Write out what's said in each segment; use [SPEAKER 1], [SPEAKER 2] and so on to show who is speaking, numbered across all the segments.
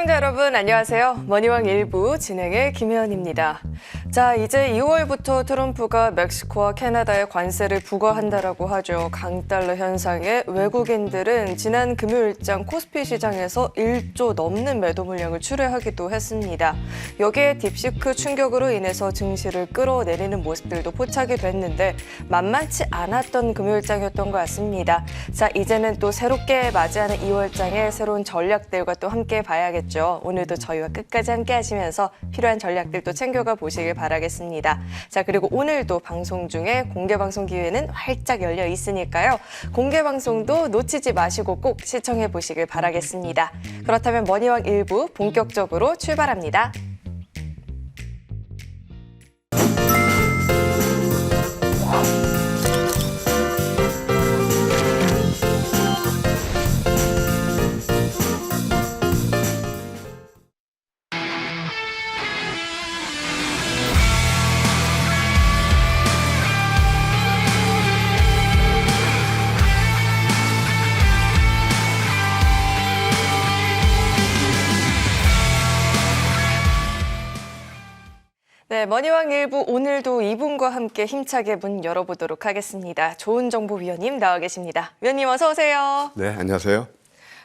[SPEAKER 1] 시청자 여러분 안녕하세요. 머니왕 일부 진행의 김혜연입니다. 자, 이제 2월부터 트럼프가 멕시코와 캐나다에 관세를 부과한다라고 하죠. 강달러 현상에 외국인들은 지난 금요일장 코스피 시장에서 1조 넘는 매도 물량을 출회하기도 했습니다. 여기에 딥시크 충격으로 인해서 증시를 끌어내리는 모습들도 포착이 됐는데 만만치 않았던 금요일장이었던 것 같습니다. 자, 이제는 또 새롭게 맞이하는 2월장의 새로운 전략들과 또 함께 봐야겠죠. 오늘도 저희와 끝까지 함께 하시면서 필요한 전략들도 챙겨가 보시길 바라겠습니다. 자, 그리고 오늘도 방송 중에 공개 방송 기회는 활짝 열려 있으니까요. 공개 방송도 놓치지 마시고 꼭 시청해 보시길 바라겠습니다. 그렇다면 머니왕 일부 본격적으로 출발합니다. 네, 머니왕 일부 오늘도 이분과 함께 힘차게 문 열어보도록 하겠습니다. 좋은 정보 위원님 나와 계십니다. 위원님 어서 오세요.
[SPEAKER 2] 네, 안녕하세요.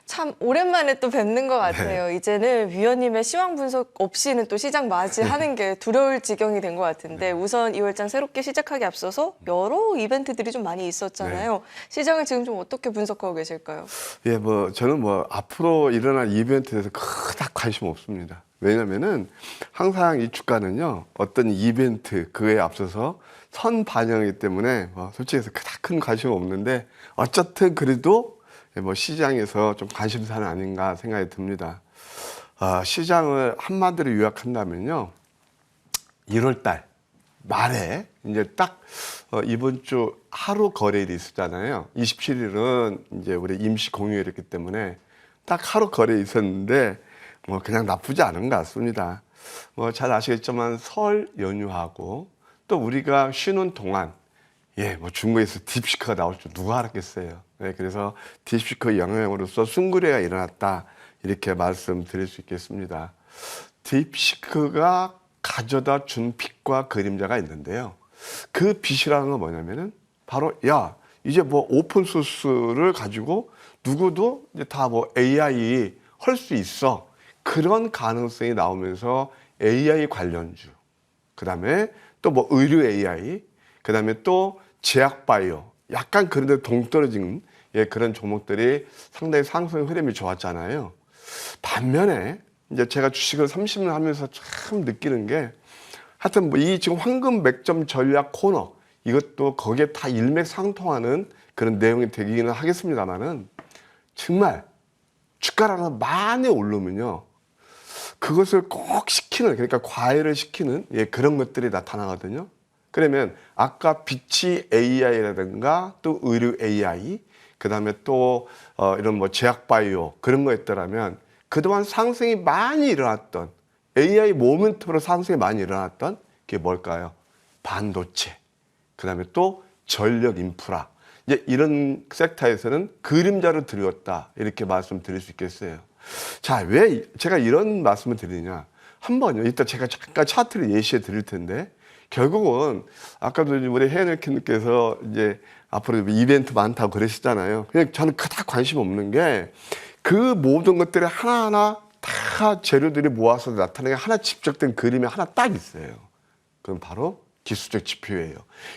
[SPEAKER 1] 참 오랜만에 또 뵙는 것 같아요.
[SPEAKER 2] 네.
[SPEAKER 1] 이제는 위원님의 시황 분석 없이는 또 시장 맞이하는 게 두려울 지경이 된 것 같은데 우선 2월장 새롭게 시작하기 앞서서 여러 이벤트들이 좀 많이 있었잖아요.
[SPEAKER 2] 네.
[SPEAKER 1] 시장을 지금 좀 어떻게 분석하고 계실까요?
[SPEAKER 2] 예, 저는 앞으로 일어날 이벤트에 대해서 그닥 관심 없습니다. 왜냐면은 항상 이 주가는요, 어떤 이벤트, 그에 앞서서 선 반영이기 때문에 솔직히 해서 그닥 큰 관심 없는데 어쨌든 그래도 시장에서 좀 관심사는 아닌가 생각이 듭니다. 시장을 한마디로 요약한다면요, 1월 달 말에 이제 딱 이번 주 하루 거래일이 있었잖아요. 27일은 이제 우리 임시 공휴일이었기 때문에 딱 하루 거래일이 있었는데 그냥 나쁘지 않은 것 같습니다. 잘 아시겠지만 설 연휴하고 또 우리가 쉬는 동안 중국에서 딥시크가 나올 줄 누가 알았겠어요. 네, 그래서 딥시크 영향으로서 순거래가 일어났다 이렇게 말씀드릴 수 있겠습니다. 딥시크가 가져다 준 빛과 그림자가 있는데요. 그 빛이라는 건 뭐냐면은 바로 이제 오픈 소스를 가지고 누구도 이제 다 AI 할 수 있어. 그런 가능성이 나오면서 AI 관련주, 그 다음에 또 의료 AI, 그 다음에 또 제약 바이오, 약간 그런데 동떨어진 그런 종목들이 상당히 상승 흐름이 좋았잖아요. 반면에 이제 제가 주식을 30년 하면서 참 느끼는 게 하여튼 이 지금 황금 맥점 전략 코너 이것도 거기에 다 일맥상통하는 그런 내용이 되기는 하겠습니다만은 정말 주가라는 많이 오르면요, 그것을 꼭 시키는, 그러니까 과외를 시키는 그런 것들이 나타나거든요. 그러면 아까 빛이 AI라든가 또 의료 AI, 그 다음에 또 이런 제약 바이오 그런 거였더라면 그동안 상승이 많이 일어났던 AI 모멘텀으로 상승이 많이 일어났던 게 뭘까요? 반도체, 그 다음에 또 전력 인프라, 이제 이런 섹터에서는 그림자를 드렸다 이렇게 말씀드릴 수 있겠어요. 자, 왜 제가 이런 말씀을 드리냐? 한번요, 이따 제가 잠깐 차트를 예시해 드릴 텐데 결국은 아까도 우리 혜연님께서 이제 앞으로 이벤트 많다고 그러시잖아요. 그냥 저는 그닥 관심 없는 게 그 모든 것들이 하나하나 다 재료들이 모아서 나타나는 하나 집적된 그림이 하나 딱 있어요. 그럼 바로 기술적 지표예요.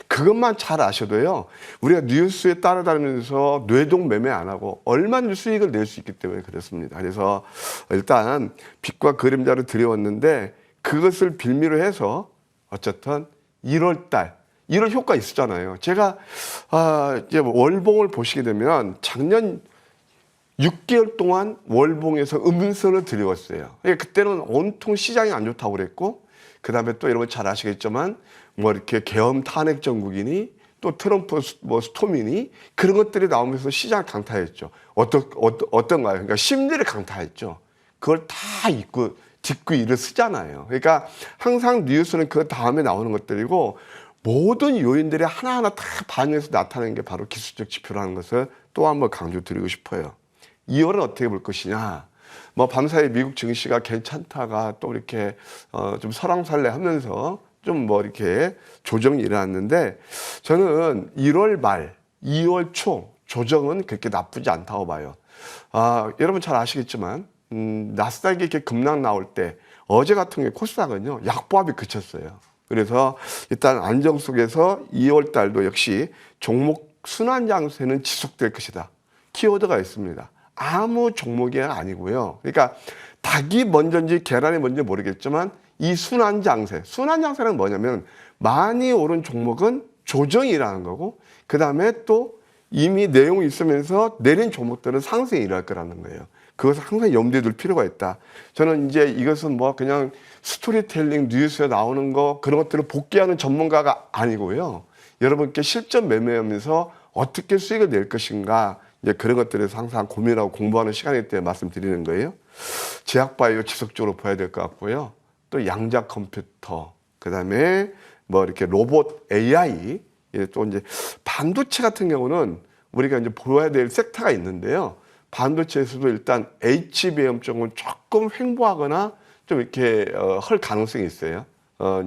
[SPEAKER 2] 그것만 잘 아셔도요, 우리가 뉴스에 따라다니면서 뇌동 매매 안 하고 얼마나 수익을 낼 수 있기 때문에 그렇습니다. 그래서 일단 빛과 그림자를 드려왔는데 그것을 빌미로 해서 어쨌든 1월 달 1월 효과 있었잖아요. 제가 이제 월봉을 보시게 되면 작년 6개월 동안 월봉에서 음선을 드려왔어요. 그때는 온통 시장이 안 좋다고 그랬고, 그 다음에 또 여러분 잘 아시겠지만 이렇게 계엄 탄핵 정국이니 또 트럼프 스톰이니 그런 것들이 나오면서 시장 강타했죠. 어떤가요? 그러니까 심리를 강타했죠. 그걸 다 딛고 일을 쓰잖아요. 그러니까 항상 뉴스는 그 다음에 나오는 것들이고 모든 요인들이 하나하나 다 반영해서 나타나는 게 바로 기술적 지표라는 것을 또 한번 강조드리고 싶어요. 2월은 어떻게 볼 것이냐. 뭐 밤사이 미국 증시가 괜찮다가 또 이렇게 좀 설왕설래하면서 좀 뭐 이렇게 조정이 일어났는데 저는 1월 말, 2월 초 조정은 그렇게 나쁘지 않다고 봐요. 여러분 잘 아시겠지만 나스닥이 이렇게 급락 나올 때 어제 같은 경우에 코스닥은요 약보합이 그쳤어요. 그래서 일단 안정 속에서 2월 달도 역시 종목 순환 장세는 지속될 것이다. 키워드가 있습니다. 아무 종목이 아니고요. 그러니까 닭이 먼저인지 계란이 먼저인지 모르겠지만 이 순환 장세는 뭐냐면 많이 오른 종목은 조정이 일어나는 거고 그 다음에 또 이미 내용이 있으면서 내린 종목들은 상승이 일어날 거라는 거예요. 그것을 항상 염두에 둘 필요가 있다. 저는 이제 이것은 뭐 그냥 스토리텔링 뉴스에 나오는 거 그런 것들을 복귀하는 전문가가 아니고요. 여러분께 실전 매매하면서 어떻게 수익을 낼 것인가 이제 그런 것들에 대해서 항상 고민하고 공부하는 시간이기 때문에 말씀드리는 거예요. 제약바이오 지속적으로 봐야 될 것 같고요. 또 양자 컴퓨터, 그 다음에 뭐 이렇게 로봇 AI, 또 이제 반도체 같은 경우는 우리가 이제 보아야 될 섹터가 있는데요. 반도체에서도 일단 HBM 쪽은 조금 횡보하거나 좀 이렇게 할 가능성이 있어요.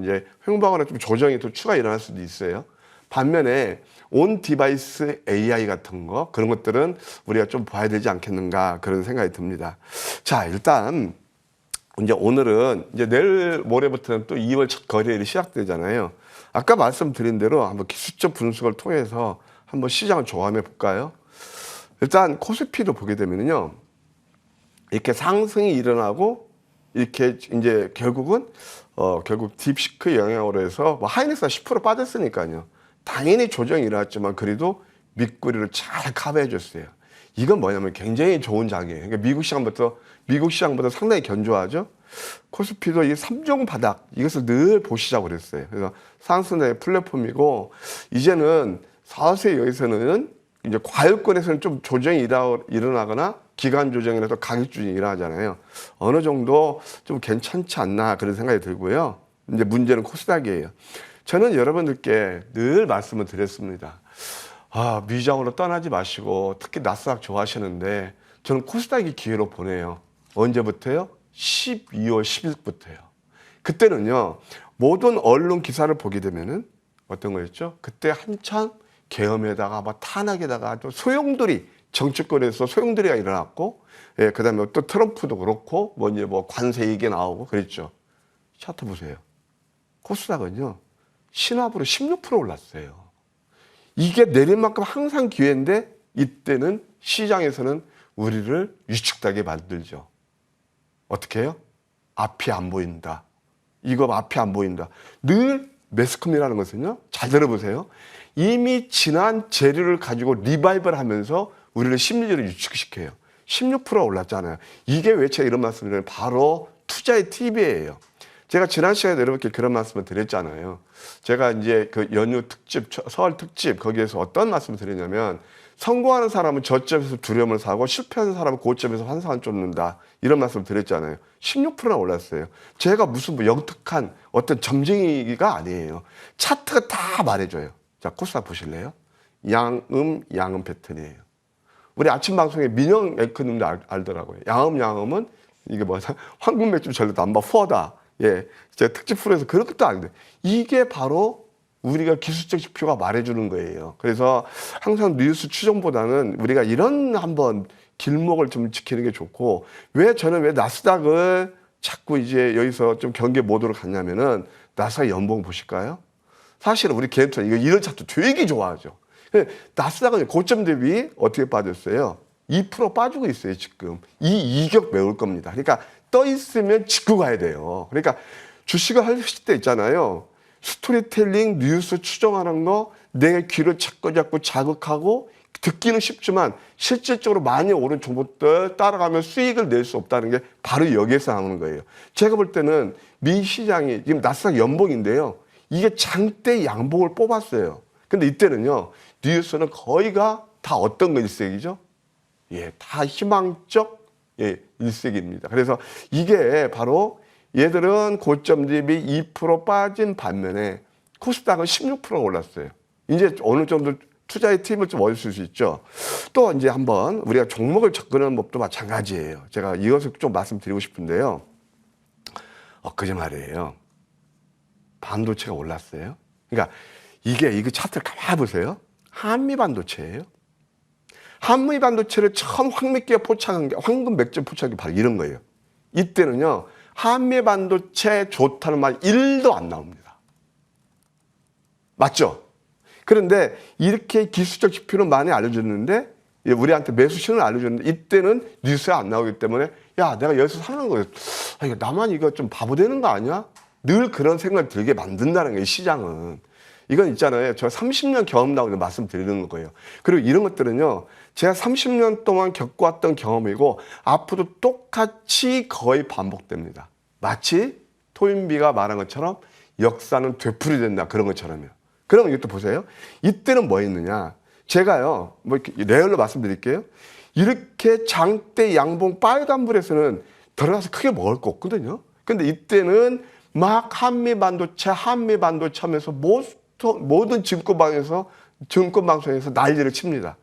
[SPEAKER 2] 이제 횡보하거나 좀 조정이 또 추가 일어날 수도 있어요. 반면에 온 디바이스 AI 같은 거 그런 것들은 우리가 좀 봐야 되지 않겠는가 그런 생각이 듭니다. 자, 일단 이제 오늘은 이제 내일 모레부터는 또 2월 첫 거래일이 시작되잖아요. 아까 말씀드린 대로 한번 기술적 분석을 통해서 한번 시장을 조합해 볼까요? 일단 코스피도 보게 되면요. 이렇게 상승이 일어나고 이렇게 이제 결국 딥시크 영향으로 해서 뭐 하이닉스가 10% 빠졌으니까요. 당연히 조정이 일어났지만 그래도 밑꼬리를 잘 커버해 줬어요. 이건 뭐냐면 굉장히 좋은 장이에요. 그러니까 미국 시장보다 상당히 견조하죠. 코스피도 이 3종 바닥 이것을 늘 보시자고 그랬어요. 그래서 상승의 플랫폼이고 이제는 사세 여기서는 이제 과열권에서는 좀 조정이 일어나거나 기간 조정이라서 가격 조정이 일어나잖아요. 어느 정도 좀 괜찮지 않나 그런 생각이 들고요. 이제 문제는 코스닥이에요. 저는 여러분들께 늘 말씀을 드렸습니다. 미장으로 떠나지 마시고 특히 나스닥 좋아하시는데 저는 코스닥이 기회로 보내요. 언제부터요? 12월 10일부터요. 그때는요. 모든 언론 기사를 보게 되면은 어떤 거였죠? 그때 한참 계엄에다가 막 탄핵에다가 또 정치권에서 소용돌이가 일어났고, 예, 그 다음에 또 트럼프도 그렇고, 뭐 관세 얘기 나오고 그랬죠. 차트 보세요. 코스닥은요, 신압으로 16% 올랐어요. 이게 내린 만큼 항상 기회인데, 이때는 시장에서는 우리를 위축되게 만들죠. 어떻게 해요? 앞이 안 보인다. 이거 앞이 안 보인다. 늘 매스컴이라는 것은요, 잘 들어보세요. 이미 지난 재료를 가지고 리바이벌 하면서 우리를 심리적으로 유축시켜요. 16% 올랐잖아요. 이게 왜 제가 이런 말씀을 드려요? 바로 투자의 팁이에요. 제가 지난 시간에 여러분께 그런 말씀을 드렸잖아요. 제가 이제 그 연휴 특집, 설 특집, 거기에서 어떤 말씀을 드렸냐면, 성공하는 사람은 저점에서 두려움을 사고 실패하는 사람은 고점에서 환상을 쫓는다. 이런 말씀을 드렸잖아요. 16%나 올랐어요. 제가 무슨 뭐 영특한 어떤 점쟁이가 아니에요. 차트가 다 말해줘요. 자, 코스닥 보실래요? 양음 패턴이에요. 우리 아침 방송에 민영 앵커님도 알더라고요. 양음은 이게 뭐냐? 황금 맥주 전혀 남바 후하다. 예, 제가 특집 프로에서 그런 것도 아닌데 이게 바로 우리가 기술적 지표가 말해주는 거예요. 그래서 항상 뉴스 추정보다는 우리가 이런 한번 길목을 좀 지키는 게 좋고 저는 왜 나스닥을 자꾸 이제 여기서 좀 경계 모드로 갔냐면은 나스닥 연봉 보실까요? 사실은 우리 개인투자 이런 차트 되게 좋아하죠. 나스닥은 고점 대비 어떻게 빠졌어요? 2% 빠지고 있어요, 지금. 이 이격 메울 겁니다. 그러니까 떠 있으면 짚고 가야 돼요. 그러니까 주식을 하실 때 있잖아요. 스토리텔링, 뉴스 추정하는 거, 내 귀를 잡고 자극하고 듣기는 쉽지만 실질적으로 많이 오른 종목들 따라가면 수익을 낼 수 없다는 게 바로 여기에서 나오는 거예요. 제가 볼 때는 미 시장이 지금 나스닥 연봉인데요. 이게 장대 양봉을 뽑았어요. 근데 이때는요, 뉴스는 거의가 다 어떤 거 일색이죠? 예, 다 희망적 일색입니다. 그래서 이게 바로 얘들은 고점 대비 2% 빠진 반면에 코스닥은 16% 올랐어요. 이제 어느 정도 투자의 팁을 좀 얻을 수 있죠. 또 이제 한번 우리가 종목을 접근하는 법도 마찬가지예요. 제가 이것을 좀 말씀드리고 싶은데요. 엊그제 말이에요. 반도체가 올랐어요. 그러니까 이거 차트를 가만히 보세요. 한미 반도체예요. 한미 반도체를 처음 황미기가 포착한 게 황금 맥점 포착한 게 바로 이런 거예요. 이때는요. 한미 반도체 좋다는 말 1도 안 나옵니다. 맞죠? 그런데 이렇게 기술적 지표는 많이 알려줬는데 우리한테 매수 신호를 알려줬는데 이때는 뉴스에 안 나오기 때문에 야 내가 여기서 사는 거예요. 이거 나만 이거 좀 바보 되는 거 아니야? 늘 그런 생각을 들게 만든다는 거예요. 시장은. 이건 있잖아요. 저 30년 경험 나오는 말씀드리는 거예요. 그리고 이런 것들은요. 제가 30년 동안 겪어왔던 경험이고 앞으로 똑같이 거의 반복됩니다. 마치 토인비가 말한 것처럼 역사는 되풀이된다 그런 것처럼요. 그럼 이것도 보세요. 이때는 뭐 했느냐. 제가요. 뭐 이렇게 레얼로 말씀드릴게요. 이렇게 장대 양봉 빨간불에서는 들어가서 크게 먹을 거 없거든요. 근데 이때는 막 한미 반도체 하면서 모든 증권방송에서 난리를 칩니다.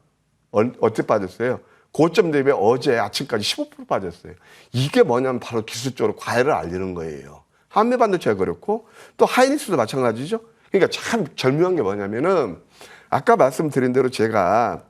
[SPEAKER 2] 어떻게 빠졌어요? 고점 대비 어제 아침까지 15% 빠졌어요. 이게 뭐냐면 바로 기술적으로 과열을 알리는 거예요. 한미 반도체가 그렇고 또 하이닉스도 마찬가지죠. 그러니까 참 절묘한 게 뭐냐면은 아까 말씀드린 대로 제가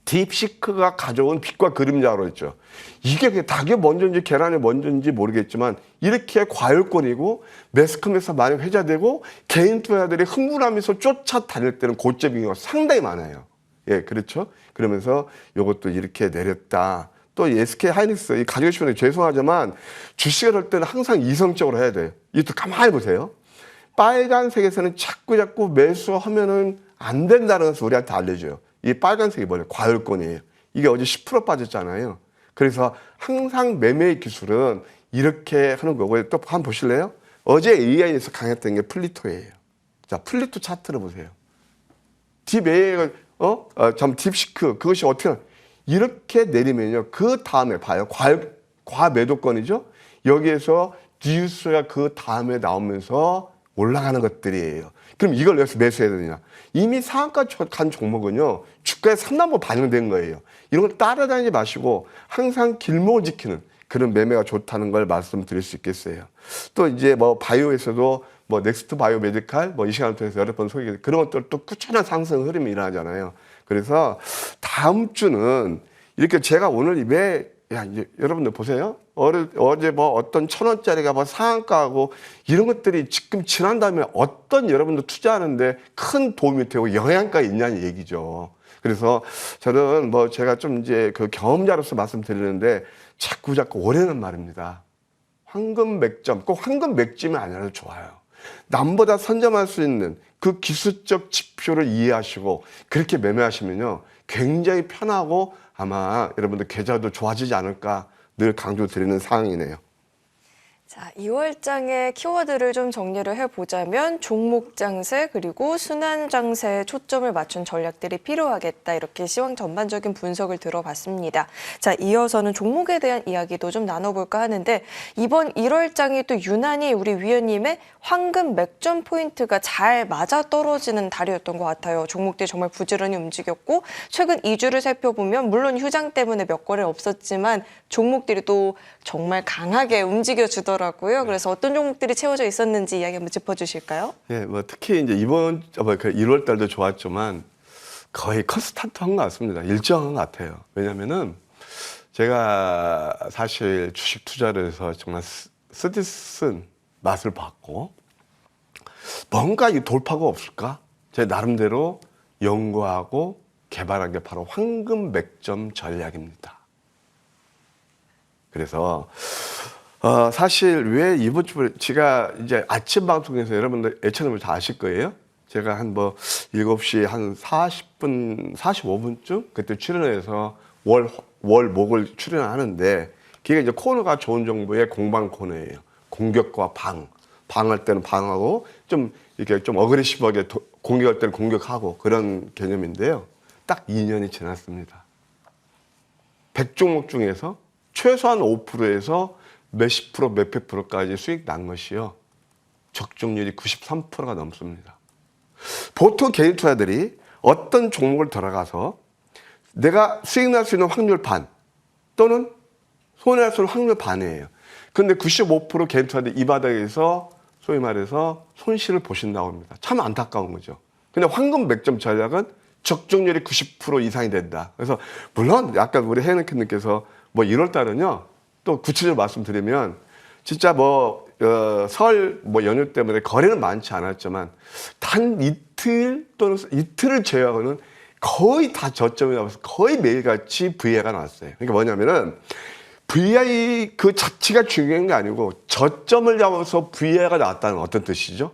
[SPEAKER 2] 딥시크가 가져온 빛과 그림자로 했죠. 이게 닭이 먼저인지 계란이 먼저인지 모르겠지만 이렇게 과열권이고 매스컴에서 많이 회자되고 개인 투자자들이 흥분하면서 쫓아다닐 때는 고점인 경우가 상당히 많아요. 예, 그렇죠. 그러면서 이것도 이렇게 내렸다. 또 SK 하이닉스 가지고 싶은데 죄송하지만 주식을 할 때는 항상 이성적으로 해야 돼요. 이것도 가만히 보세요. 빨간색에서는 자꾸 매수하면은 안 된다는 것을 우리한테 알려줘요. 이 빨간색이 뭐냐? 과열권이에요. 이게 어제 10% 빠졌잖아요. 그래서 항상 매매의 기술은 이렇게 하는 거고요. 또 한번 보실래요? 어제 AI에서 강했던 게 플리토예요. 자, 플리토 차트를 보세요. 딥시크 그것이 어떻게 이렇게 내리면요. 그 다음에 봐요. 과매도권이죠. 여기에서 뉴스가 그 다음에 나오면서 올라가는 것들이에요. 그럼 이걸 여기서 매수해야 되느냐? 이미 상한가 간 종목은요. 주가에 상당부 반영된 거예요. 이런 걸 따라다니지 마시고 항상 길목을 지키는 그런 매매가 좋다는 걸 말씀드릴 수 있겠어요. 또 이제 뭐 바이오에서도 뭐 넥스트 바이오 메디칼 이 시간을 통해서 여러 번 소개해 그런 것들 또 꾸준한 상승 흐름이 일어나잖아요. 그래서 다음 주는 이렇게 제가 오늘 이제 여러분들 보세요. 어제 뭐 어떤 1,000원짜리가 뭐 상한가하고 이런 것들이 지금 지난 다음에 어떤 여러분들 투자하는데 큰 도움이 되고 영향가 있냐는 얘기죠. 그래서 저는 뭐 제가 좀 이제 그 경험자로서 말씀드리는데 자꾸 오래는 말입니다. 황금 맥점, 꼭 황금 맥점이 아니라도 좋아요. 남보다 선점할 수 있는 그 기술적 지표를 이해하시고 그렇게 매매하시면요. 굉장히 편하고 아마 여러분들 계좌도 좋아지지 않을까 늘 강조드리는 사항이네요.
[SPEAKER 1] 자, 2월장의 키워드를 좀 정리를 해보자면 종목 장세 그리고 순환 장세에 초점을 맞춘 전략들이 필요하겠다. 이렇게 시황 전반적인 분석을 들어봤습니다. 자, 이어서는 종목에 대한 이야기도 좀 나눠볼까 하는데 이번 1월장이 또 유난히 우리 위원님의 황금 맥점 포인트가 잘 맞아떨어지는 달이었던 것 같아요. 종목들이 정말 부지런히 움직였고 최근 2주를 살펴보면 물론 휴장 때문에 몇 거래 없었지만 종목들이 또 정말 강하게 움직여주더라고요. 그래서 어떤 종목들이 채워져 있었는지 이야기 한번 짚어주실까요?
[SPEAKER 2] 예, 뭐 특히 이제 이번 1월 달도 좋았지만 거의 컨스탄트한 것 같습니다. 일정한 것 같아요. 왜냐면은 제가 사실 주식 투자를 해서 정말 쓰디쓴 맛을 봤고 뭔가 이 돌파가 없을까? 제 나름대로 연구하고 개발한 게 바로 황금 맥점 전략입니다. 그래서 사실 왜 이번 주에 제가 이제 아침 방송에서 여러분들 애청자분 다 아실 거예요. 제가 한 뭐 7시 한 40분, 45분쯤 그때 출연해서 목을 출연하는데 그게 이제 코너가 좋은 정보의 공방 코너예요. 공격과 방할 때는 방하고 좀 이렇게 좀 어그레시브하게 공격할 때는 공격하고 그런 개념인데요. 딱 2년이 지났습니다. 100종목 중에서 최소한 5%에서 몇십 프로, 몇백 프로까지 수익 난 것이요. 적중률이 93%가 넘습니다. 보통 개인 투자들이 어떤 종목을 들어가서 내가 수익 날 수 있는 확률 반 또는 손해날 수 있는 확률 반이에요. 근데 95% 개인투자들 이 바닥에서 소위 말해서 손실을 보신다고 합니다. 참 안타까운 거죠. 근데 황금 100점 전략은 적중률이 90% 이상이 된다. 그래서 물론 아까 우리 혜은님께서 뭐 1월 달은요, 또 구체적으로 말씀드리면 진짜 설 연휴 때문에 거래는 많지 않았지만 단 이틀 또는 이틀을 제외하고는 거의 다 저점이 나와서 거의 매일같이 VI가 나왔어요. 그러니까 뭐냐면은 VI 그 자체가 중요한 게 아니고 저점을 잡아서 VI가 나왔다는 어떤 뜻이죠?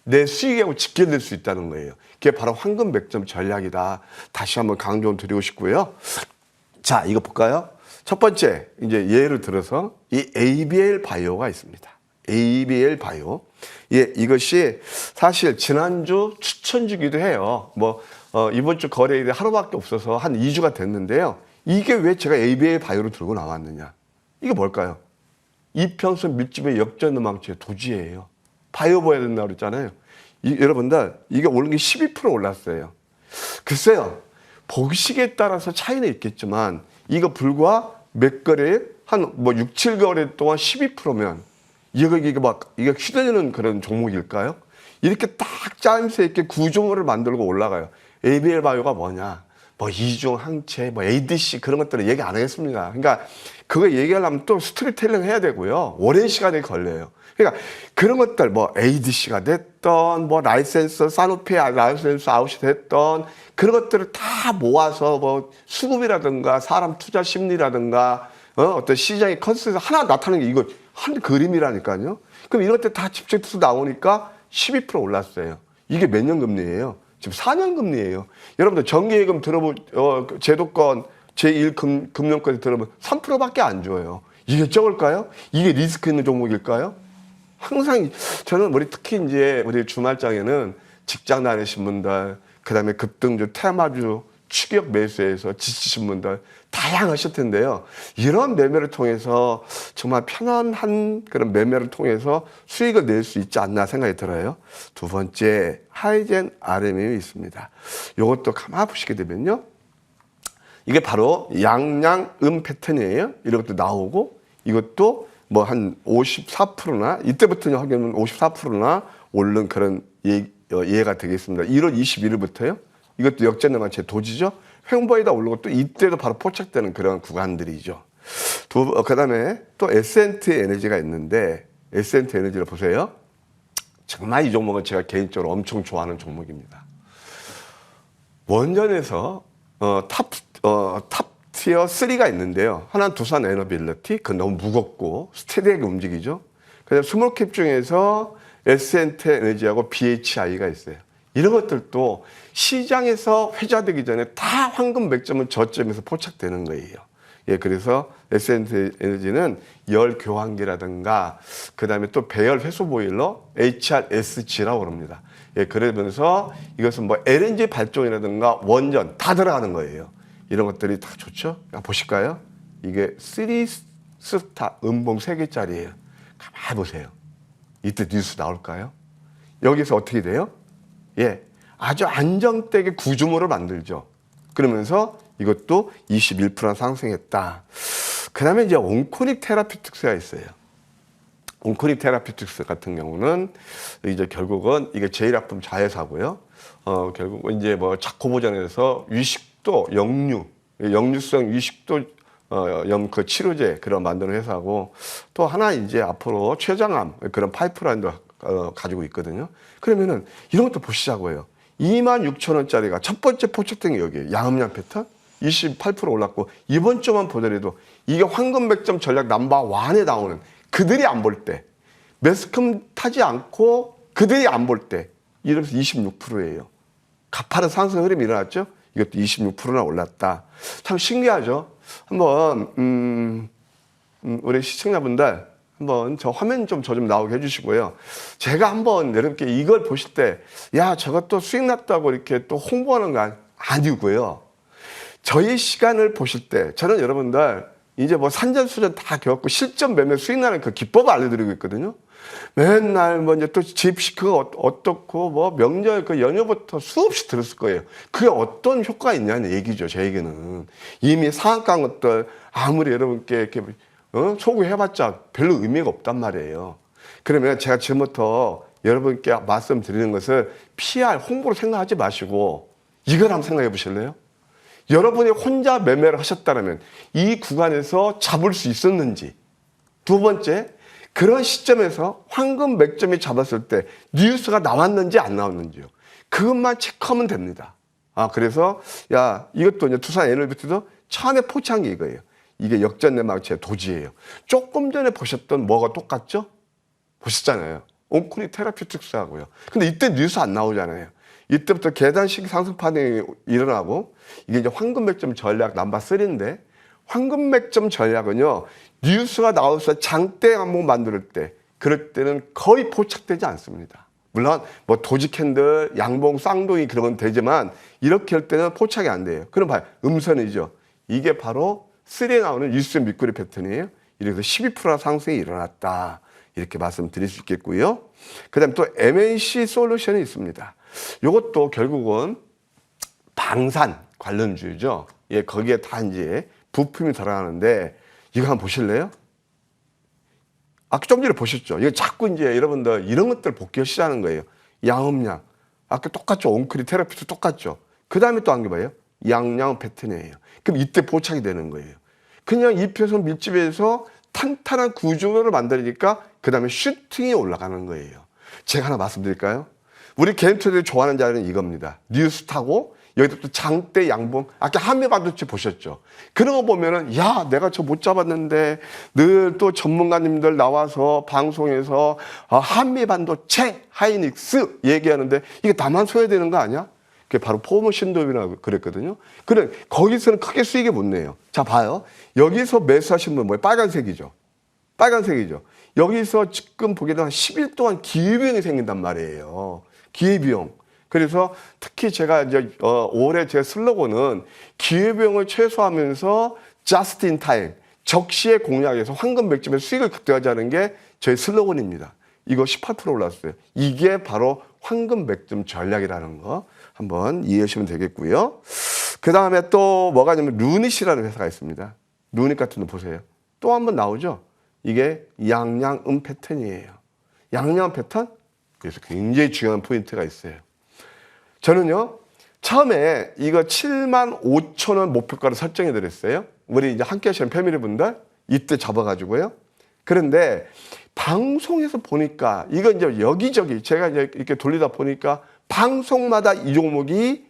[SPEAKER 2] 내 수익하고 직결될 수 있다는 거예요. 그게 바로 황금 100점 전략이다. 다시 한번 강조 드리고 싶고요. 자, 이거 볼까요? 첫 번째, 이제 예를 들어서 이 ABL 바이오가 있습니다. ABL 바이오. 예, 이것이 사실 지난주 추천주기도 해요. 이번 주 거래일이 하루밖에 없어서 한 2주가 됐는데요. 이게 왜 제가 ABL 바이오를 들고 나왔느냐? 이게 뭘까요? 이평선 밀집의 역전 음망치의 도지예요. 바이오 보여야 된다고 그랬잖아요. 여러분들, 이게 오른 게 12% 올랐어요. 글쎄요, 보시기에 따라서 차이는 있겠지만, 이거 불과 몇 거래, 한 6, 7거래 동안 12%면, 이게 휘둘리는 그런 종목일까요? 이렇게 딱 짜임새 있게 구조물을 만들고 올라가요. ABL 바이오가 뭐냐? 이중 항체, ADC 그런 것들은 얘기 안 하겠습니다. 그러니까 그거 얘기하려면 또 스토리텔링 해야 되고요. 오랜 시간이 걸려요. 그러니까 그런 것들 ADC가 됐던 라이센스 사노피 라이센스 아웃이 됐던 그런 것들을 다 모아서 수급이라든가 사람 투자 심리라든가 어떤 시장의 컨센서스 하나 나타나는 게 이거 한 그림이라니까요. 그럼 이런 것들 다 집중해서 나오니까 12% 올랐어요. 이게 몇 년 금리예요? 지금 4년 금리예요. 여러분들 정기예금 제도권 제1금융권에 들어보면 3%밖에 안 줘요. 이게 적을까요? 이게 리스크 있는 종목일까요? 항상 저는 특히 이제 우리 주말장에는 직장 다니신 분들, 그다음에 급등주, 테마주, 추격 매수에서 지치신 분들 다양하실 텐데요. 이런 매매를 통해서 정말 편안한 그런 매매를 통해서 수익을 낼 수 있지 않나 생각이 들어요. 두 번째, 하이젠 RM이 있습니다. 이것도 가만 보시게 되면요. 이게 바로 양양음 패턴이에요. 이런 것도 나오고 이것도 한 54%나 이때부터는 하기에는 54%나 오른 그런 예가 되겠습니다. 1월 21일부터요. 이것도 역전음망치의 도지죠. 횡보에다 오르고 또 이때도 바로 포착되는 그런 구간들이죠. 그다음에 또 에센트 에너지가 있는데 에센트 에너지를 보세요. 정말 이 종목은 제가 개인적으로 엄청 좋아하는 종목입니다. 원전에서 탑 티어 3가 있는데요. 하나는 두산 에너빌리티, 그건 너무 무겁고 스테디하게 움직이죠. 그다음 스몰캡 중에서 에센트 에너지하고 BHI가 있어요. 이런 것들도 시장에서 회자되기 전에 다 황금 100점은 저점에서 포착되는 거예요. 예, 그래서 에센트 에너지는 열 교환기라든가 그다음에 또 배열 회수 보일러 HRSG라고 합니다. 예, 그러면서 이것은 LNG 발전이라든가 원전 다 들어가는 거예요. 이런 것들이 다 좋죠. 보실까요? 이게 3스타 음봉 3개짜리예요. 가만히 보세요. 이때 뉴스 나올까요? 여기서 어떻게 돼요? 예, 아주 안정되게 구조물을 만들죠. 그러면서 이것도 21% 상승했다. 그 다음에 이제 온코닉 테라피틱스가 있어요. 온코닉 테라피틱스 같은 경우는 이제 결국은 이게 제일약품 자회사고요. 결국은 이제 자코보전에서 위식도 역류성 위식도 그 치료제 그런 만드는 회사고 또 하나 이제 앞으로 췌장암 그런 파이프라인도 가지고 있거든요. 그러면은 이런 것도 보시자고요. 26,000원짜리가 첫 번째 포착된 게 여기에요. 양음양 패턴 28% 올랐고 이번 주만 보더라도 이게 황금 100점 전략 넘버 1에 나오는 그들이 안 볼 때 매스컴 타지 않고 그들이 안 볼 때 이러면서 26%예요. 가파른 상승 흐름이 일어났죠. 이것도 26%나 올랐다. 참 신기하죠. 한번 우리 시청자분들 한번 저 화면 좀 나오게 해주시고요. 제가 한번 여러분께 이걸 보실 때 야 저것도 수익 났다고 이렇게 또 홍보하는 거 아니고요. 저희 시간을 보실 때 저는 여러분들 이제 산전수전 다 겪고 실전 매매 수익 나는 그 기법을 알려드리고 있거든요. 맨날 뭐 이제 또 딥시크가 어떻고 뭐 명절 그 연휴부터 수없이 들었을 거예요. 그게 어떤 효과가 있냐는 얘기죠. 제 얘기는 이미 상한가한 것들 아무리 여러분께 이렇게 소구해봤자 별로 의미가 없단 말이에요. 그러면 제가 지금부터 여러분께 말씀드리는 것을 PR 홍보로 생각하지 마시고 이걸 한번 생각해 보실래요? 여러분이 혼자 매매를 하셨다면 이 구간에서 잡을 수 있었는지, 두 번째, 그런 시점에서 황금 맥점이 잡았을 때 뉴스가 나왔는지 안 나왔는지요. 그것만 체크하면 됩니다. 그래서 야, 이것도 이제 두산 에너비티도 처음에 포착한 게 이거예요. 이게 역전내막체 도지예요. 조금 전에 보셨던 뭐가 똑같죠? 보셨잖아요. 온코니 테라퓨틱스하고요. 근데 이때 뉴스 안 나오잖아요. 이때부터 계단식 상승 파동이 일어나고 이게 이제 황금 맥점 전략 넘버 3인데 황금 맥점 전략은요. 뉴스가 나와서 장대 한번 만들 때 그럴 때는 거의 포착되지 않습니다. 물론 뭐 도지 캔들, 양봉, 쌍둥이 그런 건 되지만 이렇게 할 때는 포착이 안 돼요. 그럼 봐요. 음선이죠. 이게 바로 3에 나오는 뉴스 밑구리 패턴이에요. 이래서 12% 상승이 일어났다. 이렇게 말씀드릴 수 있겠고요. 그 다음에 또 MNC 솔루션이 있습니다. 이것도 결국은 방산 관련주죠. 예, 거기에 다 이제 부품이 들어가는데 이거 한번 보실래요? 아까 좀 전에 보셨죠? 이거 자꾸 이제 여러분들 이런 것들 복귀 시작하는 거예요. 양음양. 아까 똑같죠? 온크리 테라피도 똑같죠? 그 다음에 또 한 게 뭐예요? 양양 패턴이에요. 그럼 이때 포착이 되는 거예요. 그냥 이표선 밀집에서 탄탄한 구조를 만들니까 그 다음에 슈팅이 올라가는 거예요. 제가 하나 말씀드릴까요? 우리 개인투자들이 좋아하는 자리는 이겁니다. 뉴스 타고 여기도 또 장대 양봉, 아까 한미반도체 보셨죠? 그런 거 보면은 야, 내가 저 못 잡았는데 늘 또 전문가님들 나와서 방송에서 한미반도체 하이닉스 얘기하는데 이게 나만 소외되는 거 아니야? 그게 바로 포머 신도비라고 그랬거든요. 그래, 거기서는 크게 수익이 못 내요. 자, 봐요. 여기서 매수하신 분 뭐예요? 빨간색이죠. 빨간색이죠. 여기서 지금 보게 되면 10일 동안 기회비용이 생긴단 말이에요. 기회비용. 그래서 특히 제가 이제 올해 제 슬로건은 기회비용을 최소화하면서 just in time, 적시에 공략해서 황금 맥점의 수익을 극대화하자는 게 저희 슬로건입니다. 이거 18% 올랐어요. 이게 바로 황금 맥점 전략이라는 거 한번 이해하시면 되겠고요. 그 다음에 또 뭐가 있냐면 루닛이라는 회사가 있습니다. 루닛 같은 거 보세요. 또 한 번 나오죠. 이게 양양음 패턴이에요. 양양 패턴? 그래서 굉장히 중요한 포인트가 있어요. 저는요, 처음에 이거 75,000원 목표가를 설정해 드렸어요. 우리 이제 함께 하시는 패밀리 분들, 이때 잡아가지고요. 그런데 방송에서 보니까, 이거 이제 여기저기 제가 이제 이렇게 돌리다 보니까 방송마다 이 종목이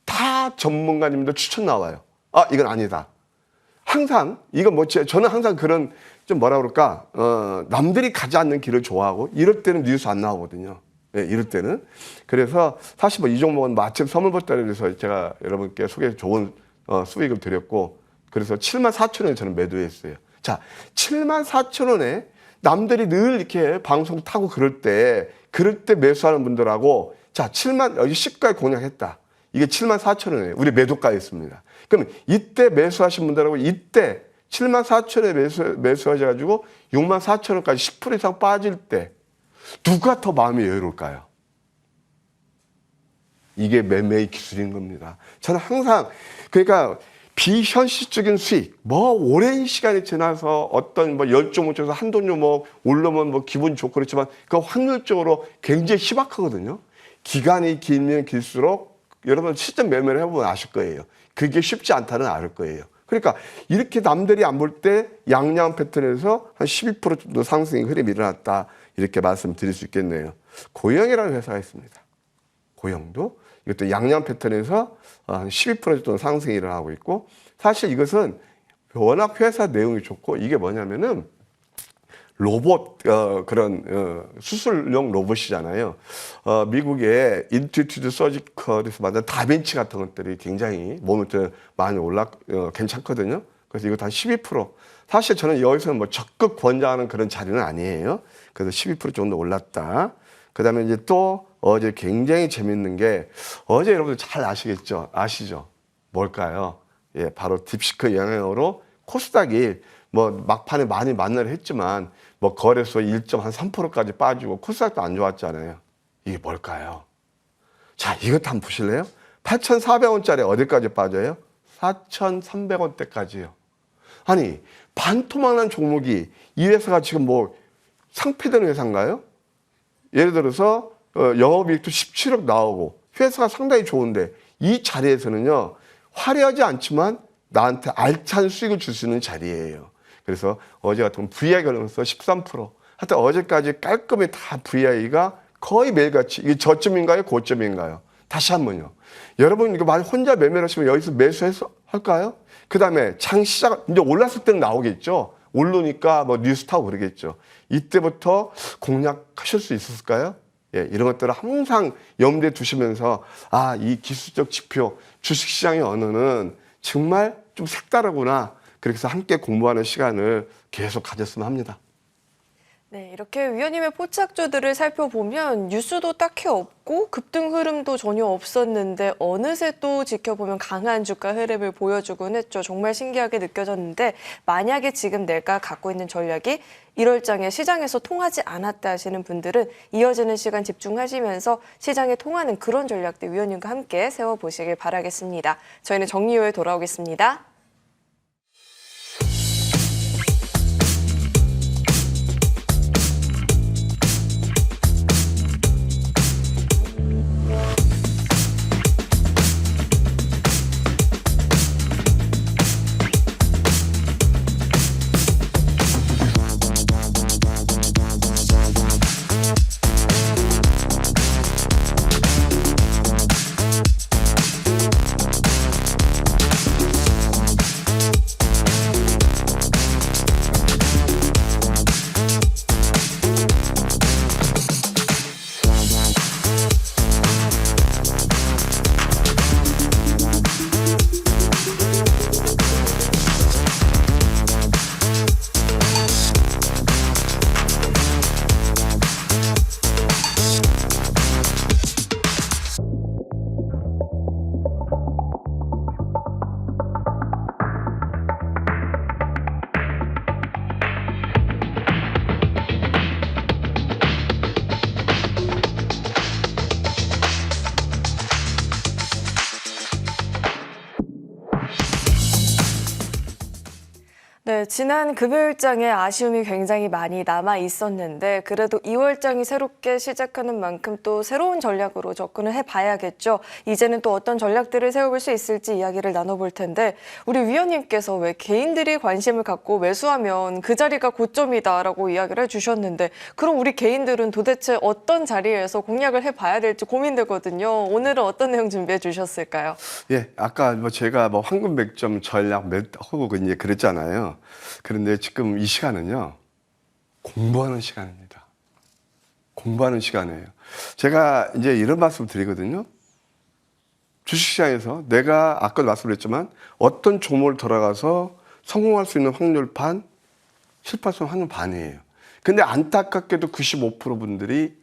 [SPEAKER 2] 다 전문가님들 추천 나와요. 이건 아니다. 항상, 이건 뭐, 저는 항상 그런, 좀 뭐라 그럴까, 남들이 가지 않는 길을 좋아하고, 이럴 때는 뉴스 안 나오거든요. 예, 이럴 때는. 그래서 사실 뭐 이 종목은 마침 선물 보따리에서 제가 여러분께 좋은 수익을 드렸고, 그래서 74,000원에 저는 매도했어요. 자, 74,000원에 남들이 늘 이렇게 방송 타고 그럴 때 매수하는 분들하고, 자, 여기 시가에 공략했다. 이게 74,000원이에요. 우리 매도가였습니다. 그럼 이때 매수하신 분들하고 이때 74,000원에 매수하셔가지고 64,000원까지 10% 이상 빠질 때 누가 더 마음이 여유로울까요? 이게 매매의 기술인 겁니다. 저는 항상 그러니까 비현실적인 수익, 뭐 오랜 시간이 지나서 어떤 뭐 10종목 중에서 한두 종목 올라오면 뭐 기분 좋고 그렇지만 그 확률적으로 굉장히 희박하거든요. 기간이 길면 길수록 여러분 실전 매매를 해보면 아실 거예요. 그게 쉽지 않다는 알 거예요. 그러니까 이렇게 남들이 안 볼 때 양양 패턴에서 한 12% 정도 상승의 흐름이 일어났다. 이렇게 말씀드릴 수 있겠네요. 고영이라는 회사가 있습니다. 고영도 이것도 양양 패턴에서 한 12% 정도 상승이 일어나고 있고 사실 이것은 워낙 회사 내용이 좋고 이게 뭐냐면은 로봇 그런 수술용 로봇이잖아요. 미국의 인투이티브 서지컬에서 만든 다빈치 같은 것들이 굉장히 몸에 많이 괜찮거든요. 그래서 이거 한 12%. 사실 저는 여기서는 뭐 적극 권장하는 그런 자리는 아니에요. 그래서 12% 정도 올랐다. 그다음에 이제 또 어제 굉장히 재밌는 게 어제 여러분들 잘 아시죠? 뭘까요? 예, 바로 딥시크 영향으로 코스닥이 뭐 막판에 많이 만나려 했지만 뭐 거래소 1.3%까지 빠지고 코스닥도 안 좋았잖아요. 이게 뭘까요? 자, 이것도 한번 보실래요? 8,400원짜리 어디까지 빠져요? 4,300원대까지요. 아니, 반토막난 종목이 이 회사가 지금 뭐 상폐되는 회사인가요? 예를 들어서 영업이익도 17억 나오고 회사가 상당히 좋은데 이 자리에서는요, 화려하지 않지만 나한테 알찬 수익을 줄 수 있는 자리예요. 그래서 어제 같은 VI 걸면서 13%. 하여튼 어제까지 깔끔히 다 VI가 거의 매일같이, 이게 저점인가요? 고점인가요? 다시 한 번요. 여러분, 이거 만약 혼자 매매를 하시면 여기서 매수해서 할까요? 그 다음에 장 시작, 이제 올랐을 때는 나오겠죠? 오르니까 뭐 뉴스 타고 그러겠죠. 이때부터 공략하실 수 있었을까요? 예, 이런 것들을 항상 염두에 두시면서, 아, 이 기술적 지표, 주식시장의 언어는 정말 좀 색다르구나. 그렇게 해서 함께 공부하는 시간을 계속 가졌으면 합니다.
[SPEAKER 1] 네, 이렇게 위원님의 포착주들을 살펴보면 뉴스도 딱히 없고 급등 흐름도 전혀 없었는데 어느새 또 지켜보면 강한 주가 흐름을 보여주곤 했죠. 정말 신기하게 느껴졌는데 만약에 지금 내가 갖고 있는 전략이 1월장에 시장에서 통하지 않았다 하시는 분들은 이어지는 시간 집중하시면서 시장에 통하는 그런 전략들 위원님과 함께 세워보시길 바라겠습니다. 저희는 정리 후에 돌아오겠습니다. 네, 지난 금요일장에 아쉬움이 굉장히 많이 남아 있었는데 그래도 2월장이 새롭게 시작하는 만큼 또 새로운 전략으로 접근을 해봐야겠죠. 이제는 또 어떤 전략들을 세워볼 수 있을지 이야기를 나눠볼 텐데 우리 위원님께서 왜 개인들이 관심을 갖고 매수하면 그 자리가 고점이다라고 이야기를 해주셨는데 그럼 우리 개인들은 도대체 어떤 자리에서 공략을 해봐야 될지 고민되거든요. 오늘은 어떤 내용 준비해 주셨을까요?
[SPEAKER 2] 예, 아까 뭐 제가 뭐 황금 100점 전략 하고 이제 그랬잖아요. 그런데 지금 이 시간은요, 공부하는 시간입니다. 공부하는 시간이에요. 제가 이제 이런 말씀 드리거든요. 주식시장에서 내가 아까도 말씀드렸지만 어떤 종목을 들어가서 성공할 수 있는 확률 반, 실패할 수 있는 확률 반이에요. 근데 안타깝게도 95% 분들이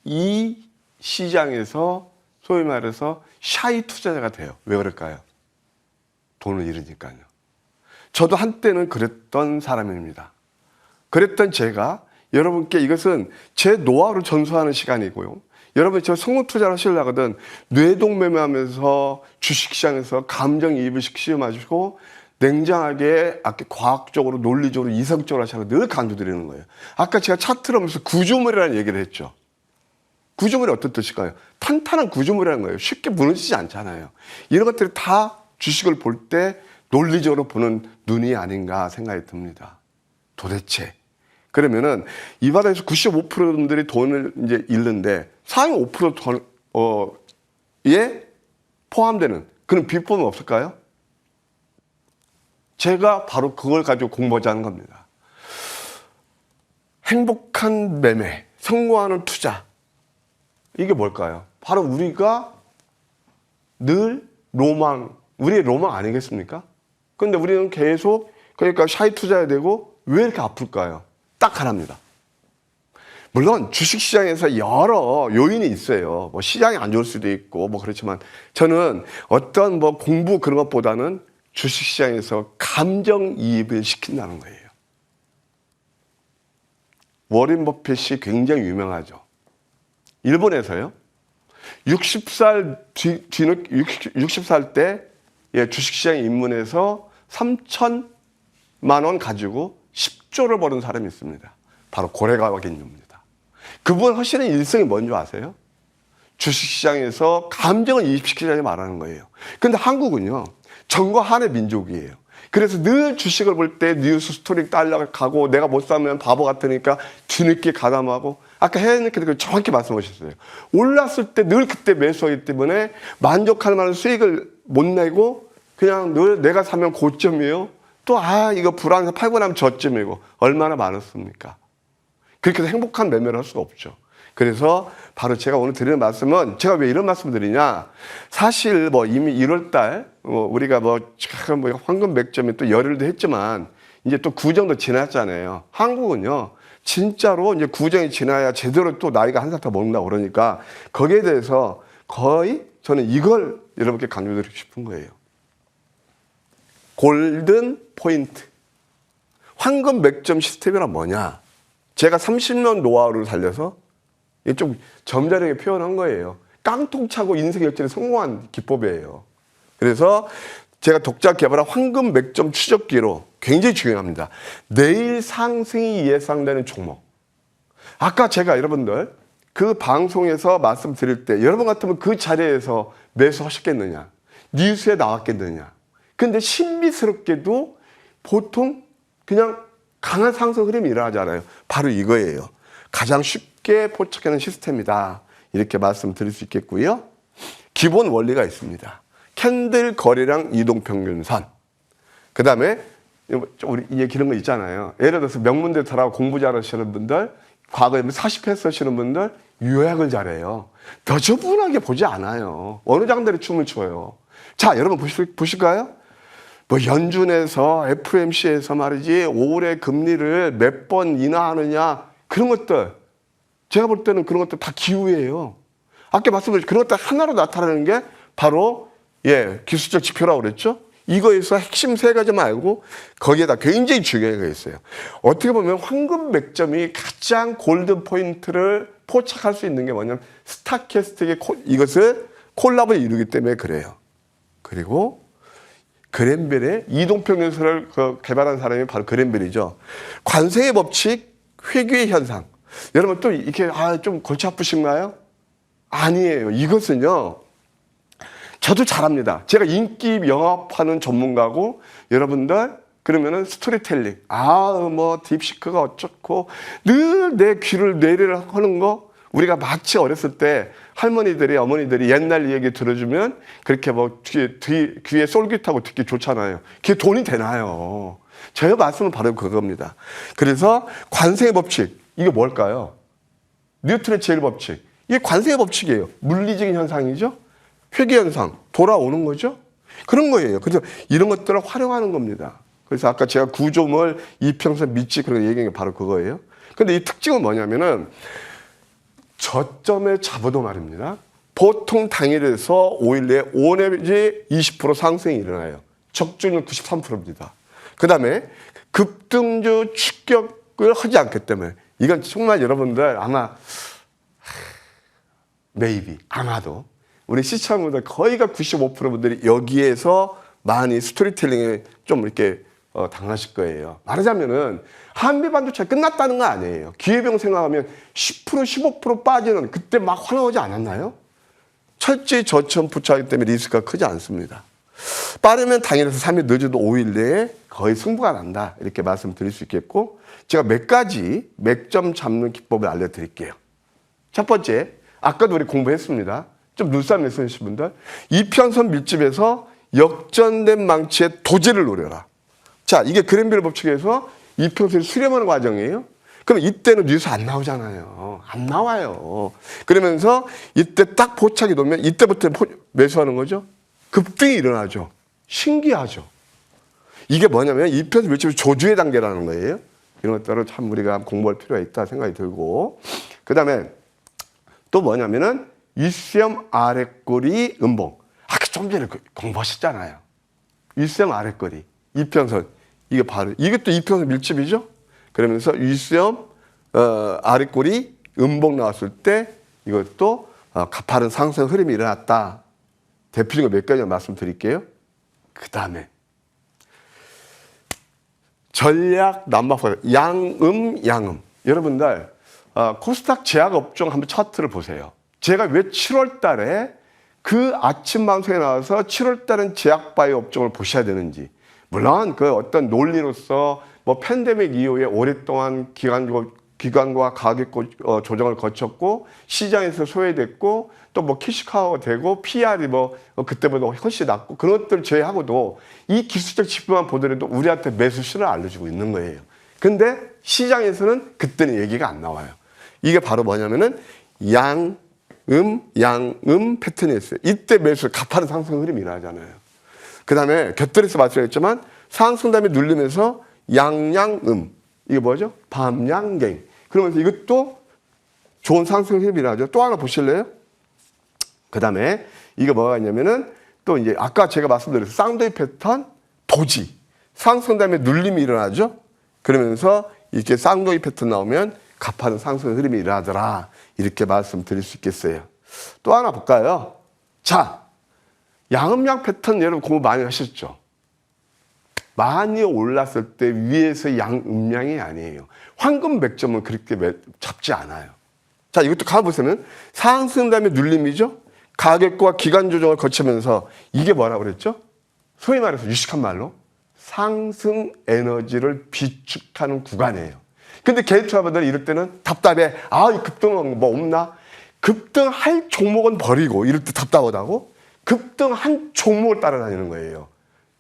[SPEAKER 2] 이 시장에서 소위 말해서 샤이 투자자가 돼요. 왜 그럴까요? 돈을 잃으니까요. 저도 한때는 그랬던 사람입니다. 그랬던 제가 여러분께 이것은 제 노하우를 전수하는 시간이고요. 여러분 저 성공 투자를 하시려거든 뇌동매매하면서 주식시장에서 감정이입을 시키지 마시고 냉정하게 과학적으로 논리적으로 이성적으로 하시라고 늘 강조드리는 거예요. 아까 제가 차트를 하면서 구조물이라는 얘기를 했죠. 구조물이 어떤 뜻일까요? 탄탄한 구조물이라는 거예요. 쉽게 무너지지 않잖아요. 이런 것들이 다 주식을 볼 때 논리적으로 보는 눈이 아닌가 생각이 듭니다. 도대체. 그러면은 이 바닥에서 95%분들이 돈을 이제 잃는데 상위 5%에 포함되는 그런 비법은 없을까요? 제가 바로 그걸 가지고 공부하자는 겁니다. 행복한 매매, 성공하는 투자. 이게 뭘까요? 바로 우리가 늘 우리의 로망 아니겠습니까? 그런데 우리는 계속 그러니까 샤이 투자해야 되고 왜 이렇게 아플까요? 딱 하나입니다. 물론 주식시장에서 여러 요인이 있어요. 뭐 시장이 안 좋을 수도 있고 뭐 그렇지만 저는 어떤 뭐 공부 그런 것보다는 주식시장에서 감정이입을 시킨다는 거예요. 워렌 버핏이 굉장히 유명하죠. 일본에서요. 60살 뒤는 60살 때 주식시장에 입문해서 3천만 원 가지고 10조를 버는 사람이 있습니다. 바로 고레가와 겐주입니다. 그분 하시는 일성이 뭔지 아세요? 주식시장에서 감정을 이입시키자니 말하는 거예요. 근데 한국은요, 정과 한의 민족이에요. 그래서 늘 주식을 볼 때 뉴스 스토리 따라가고 내가 못 사면 바보 같으니까 뒤늦게 가담하고 아까 혜연님께서 정확히 말씀하셨어요. 올랐을 때 늘 그때 매수하기 때문에 만족할 만한 수익을 못 내고 그냥 늘 내가 사면 고점이에요. 또 이거 불안해서 팔고 나면 저점이고 얼마나 많았습니까? 그렇게 해서 행복한 매매를 할 수가 없죠. 그래서 바로 제가 오늘 드리는 말씀은 제가 왜 이런 말씀을 드리냐? 사실 뭐 이미 1월달 우리가 황금 맥점이 또 열흘도 했지만 이제 또 구정도 지났잖아요. 한국은요 진짜로 이제 구정이 지나야 제대로 또 나이가 한 살 더 먹는다 그러니까 거기에 대해서 거의 저는 이걸 여러분께 강조드리고 싶은 거예요. 골든 포인트. 황금 맥점 시스템이란 뭐냐? 제가 30년 노하우를 살려서 이게 좀 점잖게 표현한 거예요. 깡통 차고 인생 역전에 성공한 기법이에요. 그래서 제가 독자 개발한 황금 맥점 추적기로 굉장히 중요합니다. 내일 상승이 예상되는 종목. 아까 제가 여러분들 그 방송에서 말씀드릴 때 여러분 같으면 그 자리에서 매수하셨겠느냐? 뉴스에 나왔겠느냐? 근데 신비스럽게도 보통 그냥 강한 상승 흐름이 일어나잖아요. 바로 이거예요. 가장 쉽게 포착하는 시스템이다. 이렇게 말씀드릴 수 있겠고요. 기본 원리가 있습니다. 캔들 거래량 이동평균선. 그 다음에 우리 이런 거 있잖아요. 예를 들어서 명문대처럼 공부 잘하시는 분들, 과거에 40회 쓰시는 분들 요약을 잘해요. 너저분하게 보지 않아요. 어느 장단에 춤을 춰요. 자, 여러분 보실까요? 뭐 연준에서 FOMC에서 말이지 올해 금리를 몇 번 인하하느냐 그런 것들 제가 볼 때는 그런 것들 다 기후예요. 아까 말씀드린 그런 것들 하나로 나타나는 게 바로 기술적 지표라고 그랬죠. 이거에서 핵심 세 가지만 알고 거기에다 굉장히 중요한 게 있어요. 어떻게 보면 황금 맥점이 가장 골든 포인트를 포착할 수 있는 게 뭐냐면 스타캐스틱의 이것을 콜라보를 이루기 때문에 그래요. 그리고 그랜벨의 이동평균선을 개발한 사람이 바로 그랜벨이죠. 관세의 법칙, 회귀의 현상. 여러분 또 이렇게 좀 골치 아프신가요? 아니에요. 이것은요. 저도 잘합니다. 제가 인기 영업하는 전문가고 여러분들 그러면은 스토리텔링. 뭐 딥시크가 어쩌고 늘 내 귀를 내리라 하는 거 우리가 마치 어렸을 때 할머니들이 어머니들이 옛날 얘기 들어주면 그렇게 뭐 귀에 쏠깃하고 듣기 좋잖아요. 그게 돈이 되나요? 제가 말씀은 바로 그겁니다. 그래서 관세의 법칙 이게 뭘까요? 뉴턴의 제일 법칙 이게 관세의 법칙이에요. 물리적인 현상이죠. 회귀 현상 돌아오는 거죠. 그런 거예요. 그래서 이런 것들을 활용하는 겁니다. 그래서 아까 제가 구조물 이평선 밑지 그런 얘기한 게 바로 그거예요. 근데 이 특징은 뭐냐면은 저점에 잡아도 말입니다. 보통 당일에서 5일 내에 5 내지 20% 상승이 일어나요. 적중률 93%입니다. 그 다음에 급등주 추격을 하지 않기 때문에 이건 정말 여러분들 아마 아마도 우리 시청자분들 거의가 95%분들이 여기에서 많이 스토리텔링에 좀 이렇게 당하실 거예요. 말하자면은 한미반도체 끝났다는 거 아니에요. 기회비용 생각하면 10% 15% 빠지는 그때 막 화나오지 않았나요? 철저히 저점 부착하기 때문에 리스크가 크지 않습니다. 빠르면 당일에서 3일 늦어도 5일 내에 거의 승부가 난다. 이렇게 말씀드릴 수 있겠고 제가 몇 가지 맥점 잡는 기법을 알려드릴게요. 첫 번째, 아까도 우리 공부했습니다. 좀 눈싸움 했으신 분들 이평선 밀집에서 역전된 망치의 도제를 노려라. 자, 이게 그랜벨 법칙에서 이평선을 수렴하는 과정이에요. 그럼 이때는 뉴스 안 나오잖아요. 안 나와요. 그러면서 이때 딱 포착이 되면 이때부터 매수하는 거죠. 급등이 일어나죠. 신기하죠. 이게 뭐냐면 이평선 밀집의 조주의 단계라는 거예요. 이런 것들을 참 우리가 공부할 필요가 있다 생각이 들고 그 다음에 또 뭐냐면은 윗수렴 아랫꼬리 음봉. 아까 좀 전에 공부하셨잖아요. 윗수렴 아랫꼬리 이평선 이게 바로 이게 또 이평선 밀집이죠. 그러면서 윗수렴 아랫골이 음봉 나왔을 때 이것도 가파른 상승 흐름이 일어났다. 대표적인 몇 가지 말씀드릴게요. 그 다음에 전략 난마포 양음. 여러분들 코스닥 제약 업종 한번 차트를 보세요. 제가 왜 7월 달에 그 아침 방송에 나와서 7월 달은 제약바이오 업종을 보셔야 되는지. 물론 그 어떤 논리로서 뭐 팬데믹 이후에 오랫동안 기관과 가격 조정을 거쳤고 시장에서 소외됐고 또 뭐 캐시카우가 되고 PR이 뭐 그때보다 훨씬 낮고 그런 것들 제외하고도 이 기술적 지표만 보더라도 우리한테 매수 신호를 알려주고 있는 거예요. 근데 시장에서는 그때는 얘기가 안 나와요. 이게 바로 뭐냐면은 양음 패턴이었어요. 이때 매수 가파른 상승 흐름이 일어나잖아요. 그 다음에 곁들여서 말씀드렸지만 상승 다음에 눌리면서 양양음. 이게 뭐죠? 밤양갱. 그러면서 이것도 좋은 상승 흐름이 일어나죠. 또 하나 보실래요? 그 다음에 이게 뭐가 있냐면은 또 이제 아까 제가 말씀드렸어요. 쌍도이 패턴, 도지. 상승 다음에 눌림이 일어나죠. 그러면서 이렇게 쌍도이 패턴 나오면 가파른 상승 흐름이 일어나더라. 이렇게 말씀드릴 수 있겠어요. 또 하나 볼까요? 자, 양음양 패턴 여러분 공부 많이 하셨죠? 많이 올랐을 때 위에서 양음양이 아니에요. 황금 맥점은 그렇게 잡지 않아요. 자, 이것도 가보시면 상승 다음에 눌림이죠? 가격과 기간 조정을 거치면서 이게 뭐라고 그랬죠? 소위 말해서 유식한 말로 상승 에너지를 비축하는 구간이에요. 근데 개인 투자자분들이 이럴 때는 답답해. 이 급등은 뭐 없나? 급등할 종목은 버리고 이럴 때 답답하다고? 급등한 종목을 따라다니는 거예요.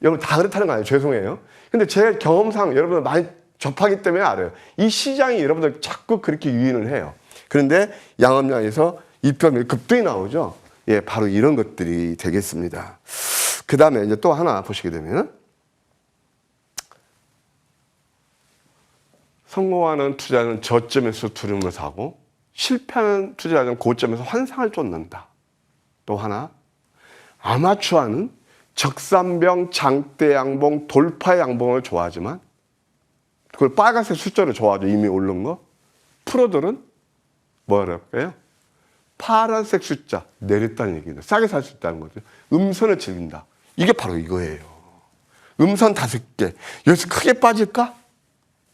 [SPEAKER 2] 여러분 다 그렇다는 거 아니에요. 죄송해요. 근데 제 경험상 여러분들 많이 접하기 때문에 알아요. 이 시장이 여러분들 자꾸 그렇게 유인을 해요. 그런데 양음양에서 이평 급등이 나오죠. 예, 바로 이런 것들이 되겠습니다. 그 다음에 이제 또 하나 보시게 되면 성공하는 투자는 저점에서 두려움을 사고 실패하는 투자자는 고점에서 환상을 쫓는다. 또 하나 아마추어는 적산병, 장대 양봉, 돌파 양봉을 좋아하지만 그걸 빨간색 숫자를 좋아하죠. 이미 오른 거. 프로들은 뭐랄까요? 파란색 숫자 내렸다는 얘기입니다. 싸게 살 수 있다는 거죠. 음선을 즐긴다. 이게 바로 이거예요. 음선 5개. 여기서 크게 빠질까?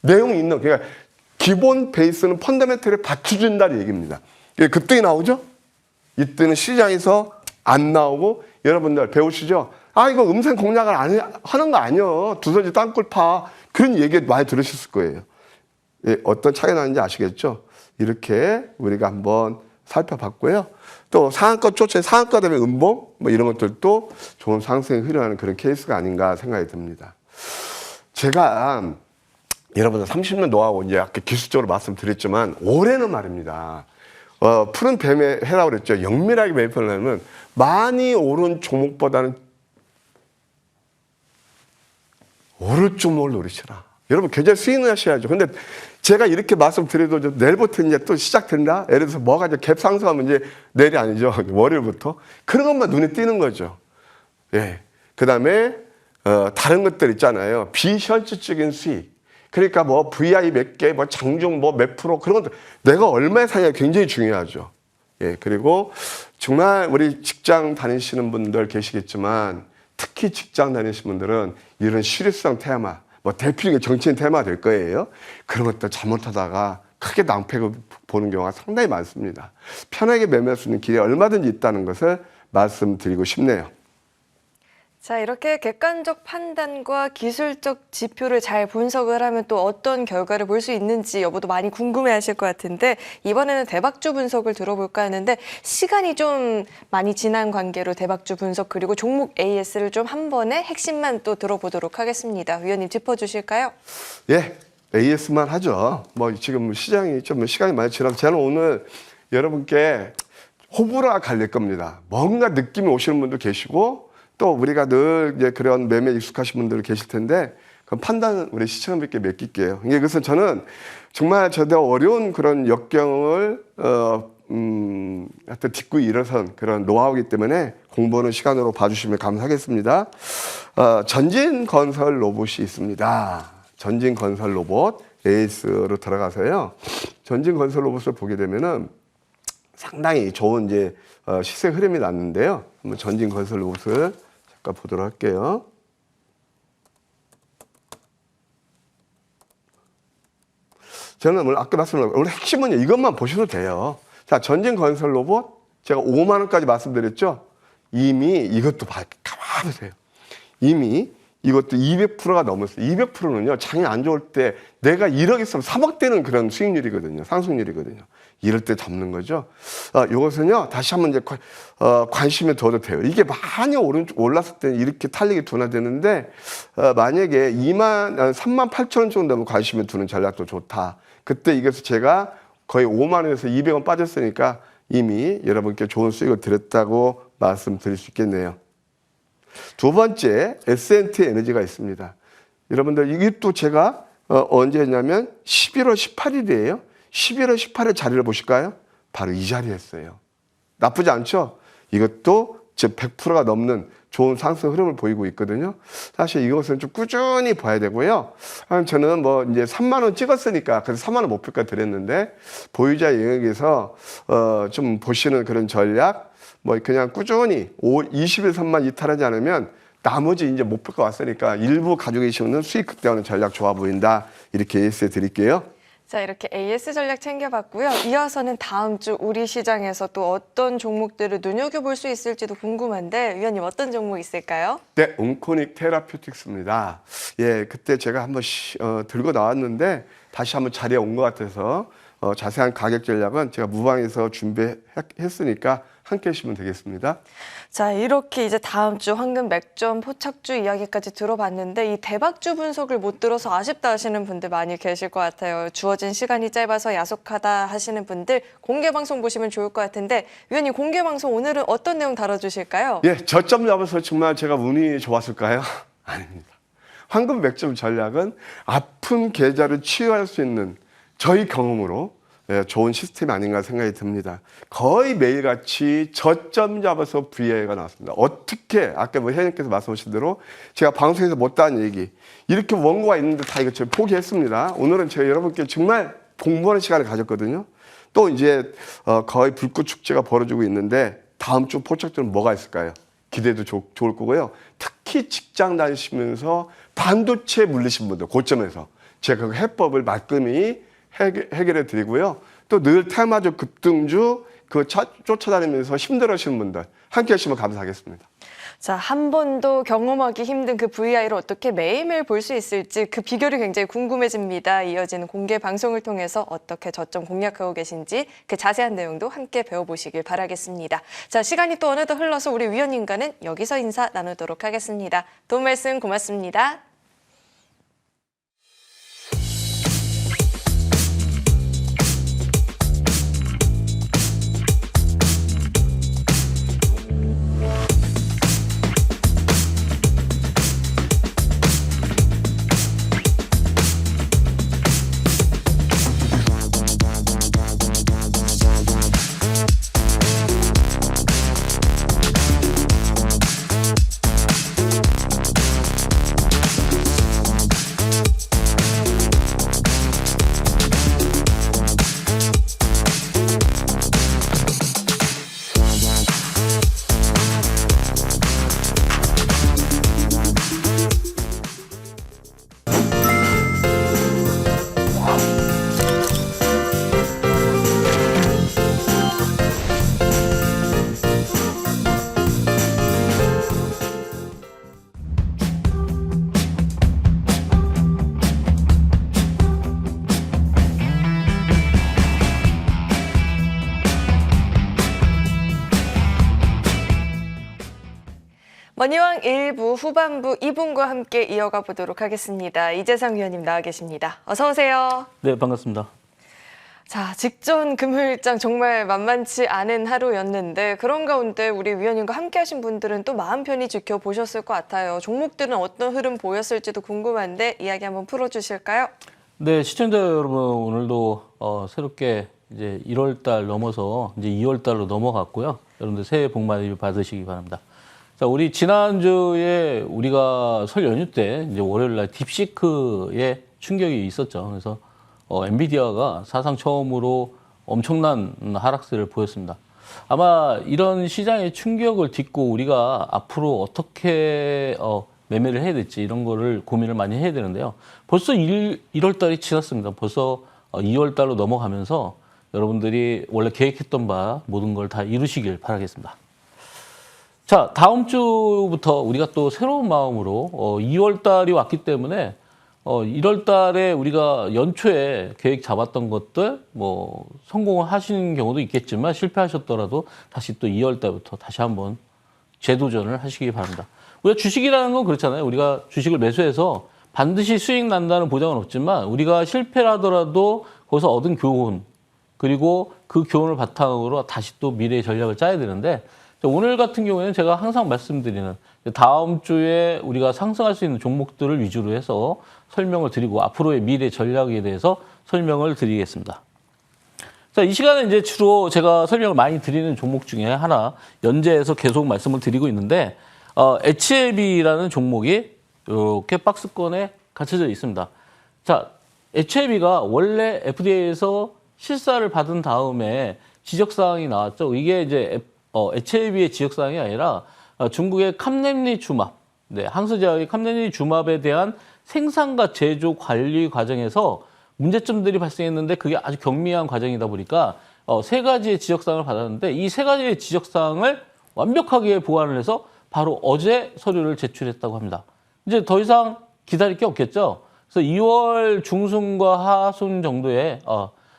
[SPEAKER 2] 내용이 있는, 그러니까 기본 베이스는 펀더멘털에 받쳐준다는 얘기입니다. 급등이 나오죠? 이때는 시장에서 안 나오고 여러분들 배우시죠? 이거 음선 공략을 하는 거 아니요. 두서지 땅굴 파. 그런 얘기 많이 들으셨을 거예요. 예, 어떤 차이가 나는지 아시겠죠? 이렇게 우리가 한번 살펴봤고요. 또 상한가 쫓아 상한가 다음에 음봉 뭐 이런 것들도 좋은 상승이 흐르는 그런 케이스가 아닌가 생각이 듭니다. 제가 여러분들 30년 노하우 이제 아까 기술적으로 말씀드렸지만 올해는 말입니다. 푸른 뱀의 해라고 그랬죠. 영밀하게 매입하려면 많이 오른 종목보다는 오를 종목을 노리시라. 여러분 계좌 수익을 하셔야죠. 근데 제가 이렇게 말씀드려도 내일부터 이제 또 시작된다. 예를 들어서 뭐가 이제 갭 상승하면 이제 내일이 아니죠. 월요일부터 그런 것만 눈에 띄는 거죠. 예. 그 다음에 다른 것들 있잖아요. 비현실적인 수익. 그러니까 뭐 VI 몇 개, 뭐 장중 뭐 몇 프로 그런 것들 내가 얼마에 사냐 굉장히 중요하죠. 예. 그리고 정말 우리 직장 다니시는 분들 계시겠지만 특히 직장 다니시는 분들은 이런 실효성 테마, 뭐 대표적인 정치인 테마가 될 거예요. 그런 것들 잘못하다가 크게 낭패를 보는 경우가 상당히 많습니다. 편하게 매매할 수 있는 길이 얼마든지 있다는 것을 말씀드리고 싶네요.
[SPEAKER 1] 자, 이렇게 객관적 판단과 기술적 지표를 잘 분석을 하면 또 어떤 결과를 볼 수 있는지 여부도 많이 궁금해하실 것 같은데 이번에는 대박주 분석을 들어볼까 하는데 시간이 좀 많이 지난 관계로 대박주 분석 그리고 종목 AS를 좀 한 번에 핵심만 또 들어보도록 하겠습니다. 위원님 짚어주실까요?
[SPEAKER 2] 예, AS만 하죠. 뭐 지금 시장이 좀 시간이 많이 지나서 저는 오늘 여러분께 호불호가 갈릴 겁니다. 뭔가 느낌이 오시는 분도 계시고 또 우리가 늘 이제 그런 매매 익숙하신 분들 계실 텐데 그 판단은 우리 시청자분께 맡길게요. 그것은 저는 정말 저도 어려운 그런 역경을 하여튼 딛고 일어선 그런 노하우이기 때문에 공부하는 시간으로 봐주시면 감사하겠습니다. 전진건설 로봇이 있습니다. 전진건설 로봇 AS로 들어가서요. 전진 건설 로봇을 보게 되면은 상당히 좋은 이제 시세 흐름이 났는데요. 한번 전진 건설 로봇을 잠깐 보도록 할게요. 저는 오늘 아까 말씀드린 오늘 핵심은 이것만 보셔도 돼요. 자, 전진 건설 로봇 제가 5만 원까지 말씀드렸죠. 이미 이것도 가만히 보세요. 이미 이것도 200%가 넘었어요. 200%는요, 장이 안 좋을 때 내가 1억 있으면 3억 되는 그런 수익률이거든요. 상승률이거든요. 이럴 때 잡는 거죠. 이것은요, 다시 한번 이제 관심에 둬도 돼요. 이게 많이 올랐을 때 이렇게 탄력이 둔화되는데, 만약에 3만 8천 원 정도 되면 관심에 두는 전략도 좋다. 그때 이것을 제가 거의 5만 원에서 200원 빠졌으니까 이미 여러분께 좋은 수익을 드렸다고 말씀드릴 수 있겠네요. 두 번째, S&T 에너지가 있습니다. 여러분들, 이게 또 제가 언제 했냐면 11월 18일이에요. 11월 18일 자리를 보실까요? 바로 이 자리에 했어요. 나쁘지 않죠? 이것도 지금 100%가 넘는 좋은 상승 흐름을 보이고 있거든요. 사실 이것은 좀 꾸준히 봐야 되고요. 저는 뭐 이제 3만 원 찍었으니까 그래서 3만 원 목표가 드렸는데 보유자 영역에서 좀 보시는 그런 전략, 뭐 그냥 꾸준히 21선만 이탈하지 않으면 나머지 이제 목표가 왔으니까 일부 가지고 계시는 수익 극대화하는 전략 좋아 보인다. 이렇게 AS 드릴게요.
[SPEAKER 1] 자, 이렇게 AS 전략 챙겨봤고요. 이어서는 다음 주 우리 시장에서 또 어떤 종목들을 눈여겨볼 수 있을지도 궁금한데 위원님 어떤 종목 있을까요?
[SPEAKER 2] 네, 온코닉 테라퓨틱스입니다. 예, 그때 제가 한번 들고 나왔는데 다시 한번 자리에 온 것 같아서 자세한 가격 전략은 제가 무방에서 준비했으니까 함께 하시면 되겠습니다.
[SPEAKER 1] 자, 이렇게 이제 다음 주 황금 맥점 포착주 이야기까지 들어봤는데 이 대박주 분석을 못 들어서 아쉽다 하시는 분들 많이 계실 것 같아요. 주어진 시간이 짧아서 야속하다 하시는 분들 공개 방송 보시면 좋을 것 같은데 위원님 공개 방송 오늘은 어떤 내용 다뤄주실까요?
[SPEAKER 2] 예, 저점 잡아서 정말 제가 운이 좋았을까요? 아닙니다. 황금 맥점 전략은 아픈 계좌를 치유할 수 있는 저희 경험으로 좋은 시스템이 아닌가 생각이 듭니다. 거의 매일같이 저점 잡아서 VI가 나왔습니다. 어떻게 아까 뭐 회장님께서 말씀하신 대로 제가 방송에서 못다한 얘기 이렇게 원고가 있는데 다 이거 제가 포기했습니다. 오늘은 제가 여러분께 정말 공부하는 시간을 가졌거든요. 또 이제 거의 불꽃 축제가 벌어지고 있는데 다음 주 포착들은 뭐가 있을까요? 기대도 좋을 거고요. 특히 직장 다니시면서 반도체 물리신 분들 고점에서 제가 그 해법을 말끔히 해결해 드리고요. 또 늘 테마주 급등주 쫓아다니면서 힘들어하시는 분들 함께 하시면 감사하겠습니다.
[SPEAKER 1] 자, 한 번도 경험하기 힘든 그 VI를 어떻게 매일매일 볼 수 있을지 그 비결이 굉장히 궁금해집니다. 이어지는 공개 방송을 통해서 어떻게 저점 공략하고 계신지 그 자세한 내용도 함께 배워보시길 바라겠습니다. 자, 시간이 또 어느덧 흘러서 우리 위원님과는 여기서 인사 나누도록 하겠습니다. 도움 말씀 고맙습니다. 머니왕 1부 후반부 2분과 함께 이어가 보도록 하겠습니다. 이재상 위원님 나와 계십니다. 어서 오세요.
[SPEAKER 3] 네, 반갑습니다.
[SPEAKER 1] 자, 직전 금요일장 정말 만만치 않은 하루였는데 그런 가운데 우리 위원님과 함께 하신 분들은 또 마음 편히 지켜보셨을 것 같아요. 종목들은 어떤 흐름 보였을지도 궁금한데 이야기 한번 풀어주실까요?
[SPEAKER 3] 네, 시청자 여러분 오늘도 새롭게 이제 1월 달 넘어서 이제 2월 달로 넘어갔고요. 여러분들 새해 복 많이 받으시기 바랍니다. 자, 우리 지난주에 우리가 설 연휴 때 이제 월요일 날 딥시크에 충격이 있었죠. 그래서 엔비디아가 사상 처음으로 엄청난 하락세를 보였습니다. 아마 이런 시장의 충격을 딛고 우리가 앞으로 어떻게 매매를 해야 될지 이런 거를 고민을 많이 해야 되는데요. 벌써 1월 달이 지났습니다. 벌써 2월 달로 넘어가면서 여러분들이 원래 계획했던 바 모든 걸 다 이루시길 바라겠습니다. 자, 다음 주부터 우리가 또 새로운 마음으로 2월 달이 왔기 때문에 1월 달에 우리가 연초에 계획 잡았던 것들 뭐 성공을 하시는 경우도 있겠지만 실패하셨더라도 다시 또 2월 달부터 다시 한번 재도전을 하시기 바랍니다. 우리가 주식이라는 건 그렇잖아요. 우리가 주식을 매수해서 반드시 수익 난다는 보장은 없지만 우리가 실패를 하더라도 거기서 얻은 교훈 그리고 그 교훈을 바탕으로 다시 또 미래의 전략을 짜야 되는데 오늘 같은 경우에는 제가 항상 말씀드리는 다음 주에 우리가 상승할 수 있는 종목들을 위주로 해서 설명을 드리고 앞으로의 미래 전략에 대해서 설명을 드리겠습니다. 자, 이 시간에 이제 주로 제가 설명을 많이 드리는 종목 중에 하나 연재해서 계속 말씀을 드리고 있는데 HLB라는 종목이 이렇게 박스권에 갇혀져 있습니다. 자, HLB가 원래 FDA에서 실사를 받은 다음에 지적사항이 나왔죠. 이게 이제 HLB의 지적사항이 아니라 중국의 캄렘리주맙, 항서제약의 캄렘리주맙에 대한 생산과 제조 관리 과정에서 문제점들이 발생했는데 그게 아주 경미한 과정이다 보니까 세 가지의 지적사항을 받았는데 이 세 가지의 지적사항을 완벽하게 보완을 해서 바로 어제 서류를 제출했다고 합니다. 이제 더 이상 기다릴 게 없겠죠. 그래서 2월 중순과 하순 정도에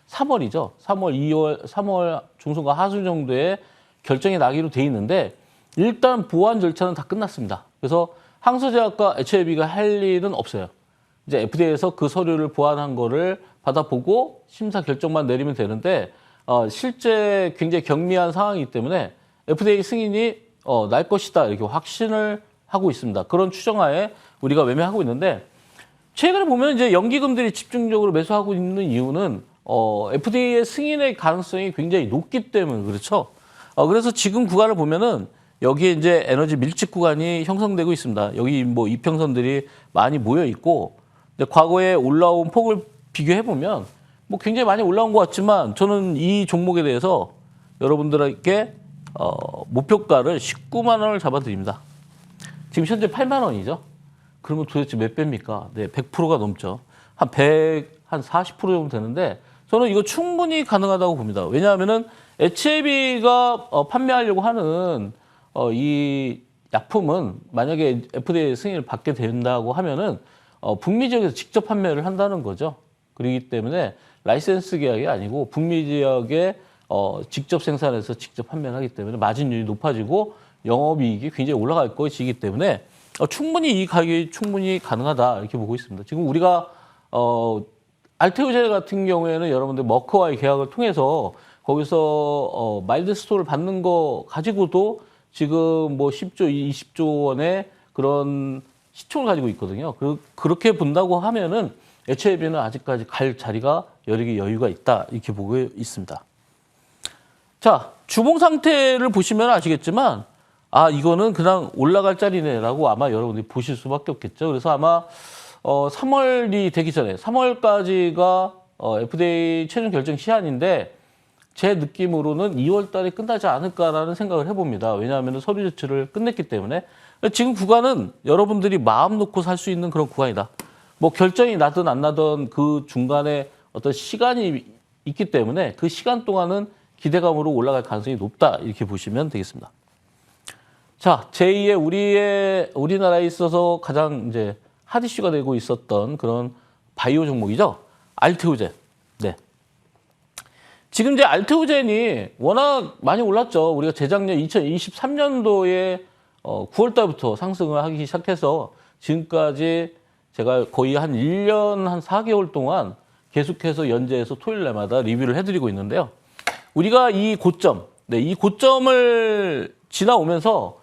[SPEAKER 3] 3월이죠. 3월 중순과 하순 정도에 결정이 나기로 돼 있는데 일단 보완 절차는 다 끝났습니다. 그래서 항서제약과 HLB가 할 일은 없어요. 이제 FDA에서 그 서류를 보완한 거를 받아보고 심사 결정만 내리면 되는데 실제 굉장히 경미한 상황이기 때문에 FDA 승인이 날 것이다 이렇게 확신을 하고 있습니다. 그런 추정하에 우리가 매매하고 있는데 최근에 보면 이제 연기금들이 집중적으로 매수하고 있는 이유는 FDA의 승인의 가능성이 굉장히 높기 때문에 그렇죠. 그래서 지금 구간을 보면은 여기에 이제 에너지 밀집 구간이 형성되고 있습니다. 여기 뭐 이평선들이 많이 모여 있고 과거에 올라온 폭을 비교해 보면 뭐 굉장히 많이 올라온 것 같지만 저는 이 종목에 대해서 여러분들에게 목표가를 19만 원을 잡아드립니다. 지금 현재 8만 원이죠. 그러면 도대체 몇 배입니까? 네, 100%가 넘죠. 한 40% 정도 되는데 저는 이거 충분히 가능하다고 봅니다. 왜냐하면은 HLB가 판매하려고 하는 이 약품은 만약에 FDA 승인을 받게 된다고 하면은 북미 지역에서 직접 판매를 한다는 거죠. 그렇기 때문에 라이센스 계약이 아니고 북미 지역에 직접 생산해서 직접 판매를 하기 때문에 마진율이 높아지고 영업이익이 굉장히 올라갈 것이기 때문에 충분히 이 가격이 충분히 가능하다 이렇게 보고 있습니다. 지금 우리가 알테오제 같은 경우에는 여러분들 머크와의 계약을 통해서 거기서 마일드 스토어를 받는 거 가지고도 지금 뭐 10조, 20조 원의 그런 시총을 가지고 있거든요. 그렇게 본다고 하면은 HLB는 아직까지 갈 자리가 여유가 있다 이렇게 보고 있습니다. 자, 주봉 상태를 보시면 아시겠지만 이거는 그냥 올라갈 자리네라고 아마 여러분들이 보실 수밖에 없겠죠. 그래서 아마 3월이 되기 전에 3월까지가 FDA 최종 결정 시한인데 제 느낌으로는 2월 달에 끝나지 않을까라는 생각을 해봅니다. 왜냐하면 서류 제출을 끝냈기 때문에 지금 구간은 여러분들이 마음 놓고 살 수 있는 그런 구간이다. 뭐 결정이 나든 안 나든 그 중간에 어떤 시간이 있기 때문에 그 시간 동안은 기대감으로 올라갈 가능성이 높다 이렇게 보시면 되겠습니다. 자, 제2의 우리나라에 있어서 가장 이제 핫 이슈가 되고 있었던 그런 바이오 종목이죠. 알테오젠. 네. 지금 이제 알테오젠이 워낙 많이 올랐죠. 우리가 재작년 2023년도에 9월 달부터 상승을 하기 시작해서 지금까지 제가 거의 한 1년 한 4개월 동안 계속해서 연재해서 토요일 날마다 리뷰를 해드리고 있는데요. 우리가 이 고점, 이 고점을 지나오면서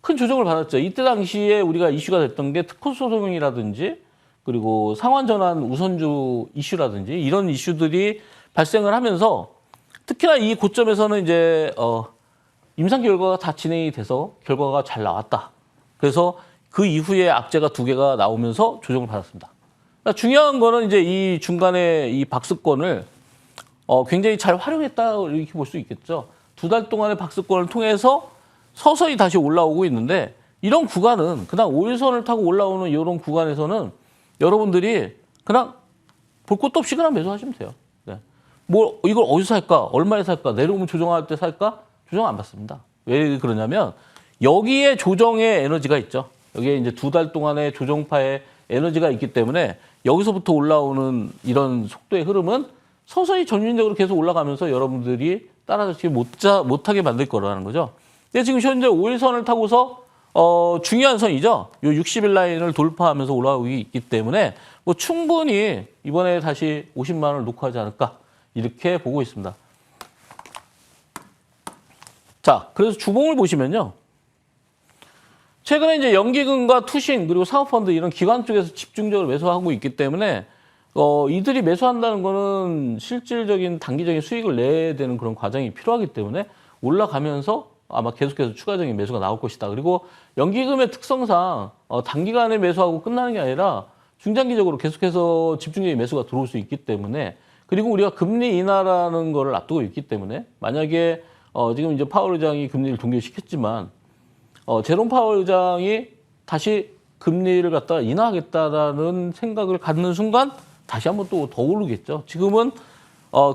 [SPEAKER 3] 큰 조정을 받았죠. 이때 당시에 우리가 이슈가 됐던 게 특허 소송이라든지 그리고 상환 전환 우선주 이슈라든지 이런 이슈들이 발생을 하면서 특히나 이 고점에서는 이제 임상 결과가 다 진행이 돼서 결과가 잘 나왔다. 그래서 그 이후에 악재가 2개가 나오면서 조정을 받았습니다. 그러니까 중요한 거는 이제 이 중간에 이 박스권을 굉장히 잘 활용했다 이렇게 볼 수 있겠죠. 2달 동안의 박스권을 통해서 서서히 다시 올라오고 있는데 이런 구간은 그냥 5일선을 타고 올라오는 이런 구간에서는 여러분들이 그냥 볼 것도 없이 그냥 매수하시면 돼요. 네. 뭐 이걸 어디서 살까? 얼마에 살까? 내려오면 조정할 때 살까? 조정 안 받습니다. 왜 그러냐면 여기에 조정의 에너지가 있죠. 여기에 이제 2달 동안의 조정파의 에너지가 있기 때문에 여기서부터 올라오는 이런 속도의 흐름은 서서히 점진적으로 계속 올라가면서 여러분들이 따라잡지 못하게 만들 거라는 거죠. 근데 지금 현재 5일선을 타고서 중요한 선이죠. 요 60일 라인을 돌파하면서 올라오고 있기 때문에 뭐 충분히 이번에 다시 50만 원을 놓고 하지 않을까 이렇게 보고 있습니다. 자, 그래서 주봉을 보시면요. 최근에 이제 연기금과 투신 그리고 사모펀드 이런 기관 쪽에서 집중적으로 매수하고 있기 때문에 이들이 매수한다는 거는 실질적인 단기적인 수익을 내야 되는 그런 과정이 필요하기 때문에 올라가면서 아마 계속해서 추가적인 매수가 나올 것이다. 그리고 연기금의 특성상 단기간에 매수하고 끝나는 게 아니라 중장기적으로 계속해서 집중적인 매수가 들어올 수 있기 때문에 그리고 우리가 금리 인하라는 거를 앞두고 있기 때문에 만약에 지금 이제 파월 의장이 금리를 동결시켰지만 제롬 파월 의장이 다시 금리를 갖다가 인하하겠다라는 생각을 갖는 순간 다시 한번 또 더 오르겠죠. 지금은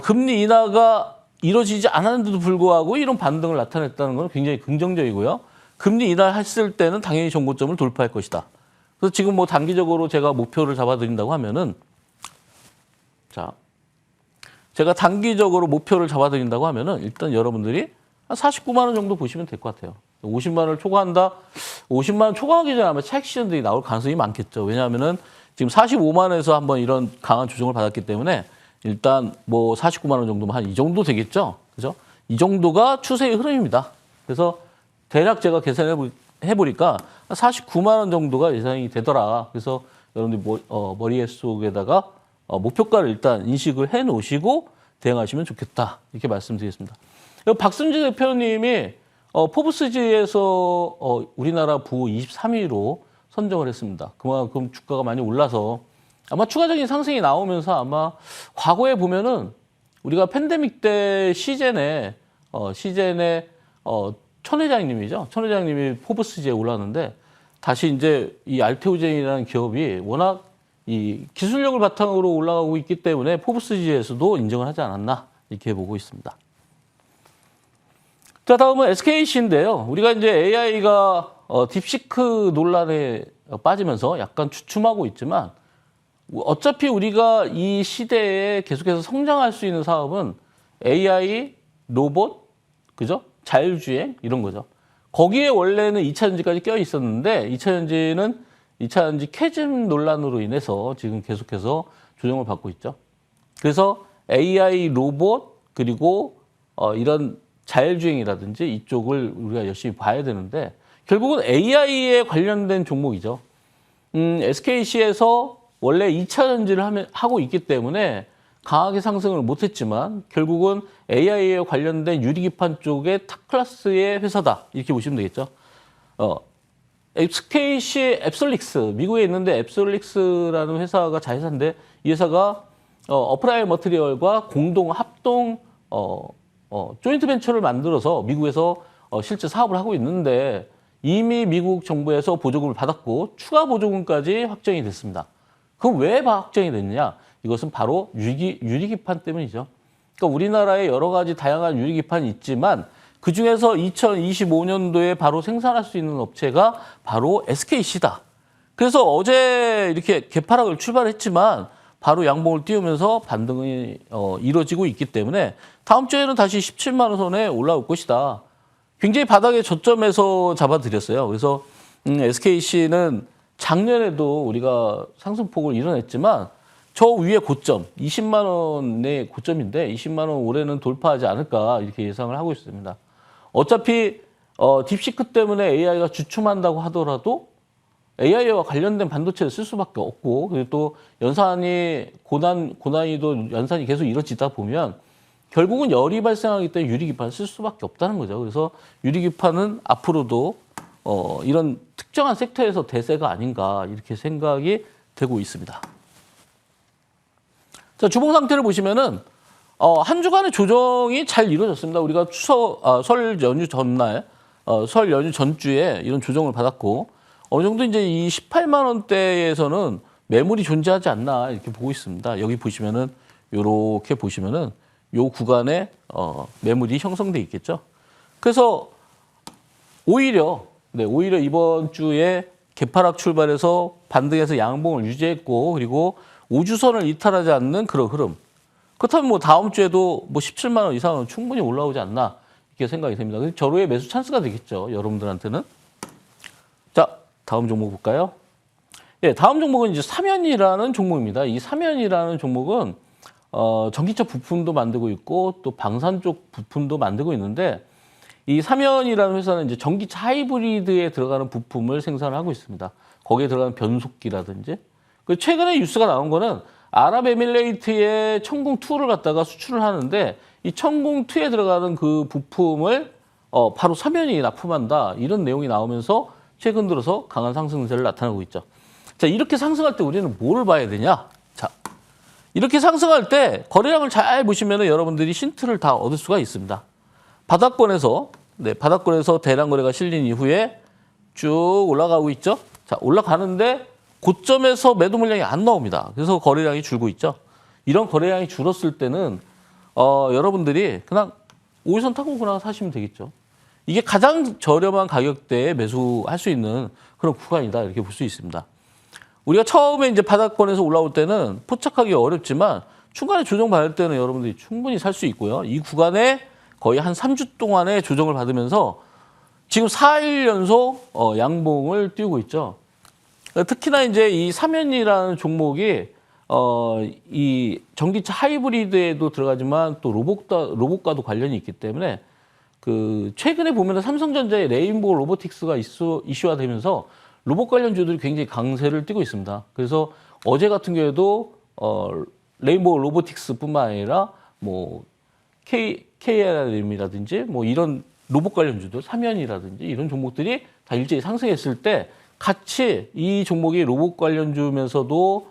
[SPEAKER 3] 금리 인하가 이루어지지 않았는데도 불구하고 이런 반등을 나타냈다는 건 굉장히 긍정적이고요. 금리 인하했을 때는 당연히 정고점을 돌파할 것이다. 그래서 지금 뭐 단기적으로 제가 목표를 잡아드린다고 하면은 자, 제가 단기적으로 목표를 잡아드린다고 하면은 일단 여러분들이 한 49만 원 정도 보시면 될 것 같아요. 50만 원을 초과한다. 50만 원 초과하기 전에 아마 차익 실현들이 나올 가능성이 많겠죠. 왜냐하면은 지금 45만 원에서 한번 이런 강한 조정을 받았기 때문에 일단 뭐 49만 원 정도면 한 이 정도 되겠죠. 그죠? 이 정도가 추세의 흐름입니다. 그래서 대략 제가 계산해 보니까 49만 원 정도가 예상이 되더라. 그래서 여러분들 머릿속에다가 목표가를 일단 인식을 해 놓으시고 대응하시면 좋겠다. 이렇게 말씀드리겠습니다. 박순지 대표님이 포브스지에서 우리나라 부 23위로 선정을 했습니다. 그만큼 주가가 많이 올라서 아마 추가적인 상승이 나오면서 아마 과거에 보면은 우리가 팬데믹 때 시젠에 천 회장님이죠. 천 회장님이 포브스지에 올랐는데 다시 이제 이 알테오젠이라는 기업이 워낙 이 기술력을 바탕으로 올라가고 있기 때문에 포브스지에서도 인정을 하지 않았나 이렇게 보고 있습니다. 자, 다음은 SKC인데요. 우리가 이제 AI가 딥시크 논란에 빠지면서 약간 주춤하고 있지만 어차피 우리가 이 시대에 계속해서 성장할 수 있는 사업은 AI, 로봇, 그죠? 자율주행 이런 거죠. 거기에 원래는 2차전지까지 껴 있었는데 2차전지 캐즘 논란으로 인해서 지금 계속해서 조정을 받고 있죠. 그래서 AI, 로봇 그리고 이런 자율주행이라든지 이쪽을 우리가 열심히 봐야 되는데 결국은 AI에 관련된 종목이죠. SKC에서 원래 2차 전지를 하고 있기 때문에 강하게 상승을 못했지만 결국은 AI에 관련된 유리기판 쪽의 탑클래스의 회사다. 이렇게 보시면 되겠죠. SKC 앱솔릭스, 미국에 있는데 앱솔릭스라는 회사가 자회사인데 이 회사가 어프라이 머티리얼과 공동 합동 조인트 벤처를 만들어서 미국에서 실제 사업을 하고 있는데 이미 미국 정부에서 보조금을 받았고 추가 보조금까지 확정이 됐습니다. 그럼 왜 확정이 됐느냐? 이것은 바로 유리기판 때문이죠. 그러니까 우리나라에 여러 가지 다양한 유리기판이 있지만 그중에서 2025년도에 바로 생산할 수 있는 업체가 바로 SKC다. 그래서 어제 이렇게 개파락을 출발했지만 바로 양봉을 띄우면서 반등이 이루어지고 있기 때문에 다음 주에는 다시 17만 원 선에 올라올 것이다. 굉장히 바닥의 저점에서 잡아드렸어요. 그래서 SKC는 작년에도 우리가 상승폭을 이뤄냈지만 저 위에 고점, 20만 원의 고점인데 20만 원 올해는 돌파하지 않을까 이렇게 예상을 하고 있습니다. 어차피 딥시크 때문에 AI가 주춤한다고 하더라도 AI와 관련된 반도체를 쓸 수밖에 없고 그리고 또 연산이 고난이도 연산이 계속 이루어지다 보면 결국은 열이 발생하기 때문에 유리기판을 쓸 수밖에 없다는 거죠. 그래서 유리기판은 앞으로도 이런 특정한 섹터에서 대세가 아닌가 이렇게 생각이 되고 있습니다. 자, 주봉 상태를 보시면은 한 주간의 조정이 잘 이루어졌습니다. 우리가 설 연휴 전날, 설 연휴 전주에 이런 조정을 받았고 어느 정도 이제 이 18만 원대에서는 매물이 존재하지 않나 이렇게 보고 있습니다. 여기 보시면은 요렇게 보시면은 요 구간에 매물이 형성돼 있겠죠. 그래서 오히려 이번 주에 개파락 출발해서 반등해서 양봉을 유지했고 그리고 5주선을 이탈하지 않는 그런 흐름. 그렇다면 뭐 다음 주에도 뭐 17만 원 이상은 충분히 올라오지 않나 이렇게 생각이 됩니다. 그래서 절호의 매수 찬스가 되겠죠. 여러분들한테는. 자, 다음 종목 볼까요? 예, 다음 종목은 이제 삼연이라는 종목입니다. 이 삼연이라는 종목은 전기차 부품도 만들고 있고 또 방산 쪽 부품도 만들고 있는데 이 삼연이라는 회사는 이제 전기차 하이브리드에 들어가는 부품을 생산하고 있습니다. 거기에 들어가는 변속기라든지. 최근에 뉴스가 나온 거는 아랍에미레이트의 천궁2를 갖다가 수출을 하는데 이 천궁2에 들어가는 그 부품을 바로 삼연이 납품한다. 이런 내용이 나오면서 최근 들어서 강한 상승세를 나타내고 있죠. 자, 이렇게 상승할 때 우리는 뭐를 봐야 되냐? 자, 이렇게 상승할 때 거래량을 잘 보시면 여러분들이 힌트를 다 얻을 수가 있습니다. 바닥권에서 대량 거래가 실린 이후에 쭉 올라가고 있죠. 자, 올라가는데 고점에서 매도 물량이 안 나옵니다. 그래서 거래량이 줄고 있죠. 이런 거래량이 줄었을 때는 여러분들이 그냥 5일선 타고 그냥 사시면 되겠죠. 이게 가장 저렴한 가격대에 매수할 수 있는 그런 구간이다 이렇게 볼 수 있습니다. 우리가 처음에 이제 바닥권에서 올라올 때는 포착하기 어렵지만 중간에 조정받을 때는 여러분들이 충분히 살 수 있고요. 이 구간에 거의 한 3주 동안의 조정을 받으면서 지금 4일 연속 양봉을 띄우고 있죠. 특히나 이제 이 삼연이라는 종목이 이 전기차 하이브리드에도 들어가지만 또 로봇과도 관련이 있기 때문에 그 최근에 보면은 삼성전자의 레인보우 로보틱스가 이슈화되면서 로봇 관련주들이 굉장히 강세를 띠고 있습니다. 그래서 어제 같은 경우에도 레인보우 로보틱스뿐만 아니라 뭐 KLM이라든지 뭐 이런 로봇 관련주들, 삼연이라든지 이런 종목들이 다 일제히 상승했을 때 같이 이 종목이 로봇 관련주면서도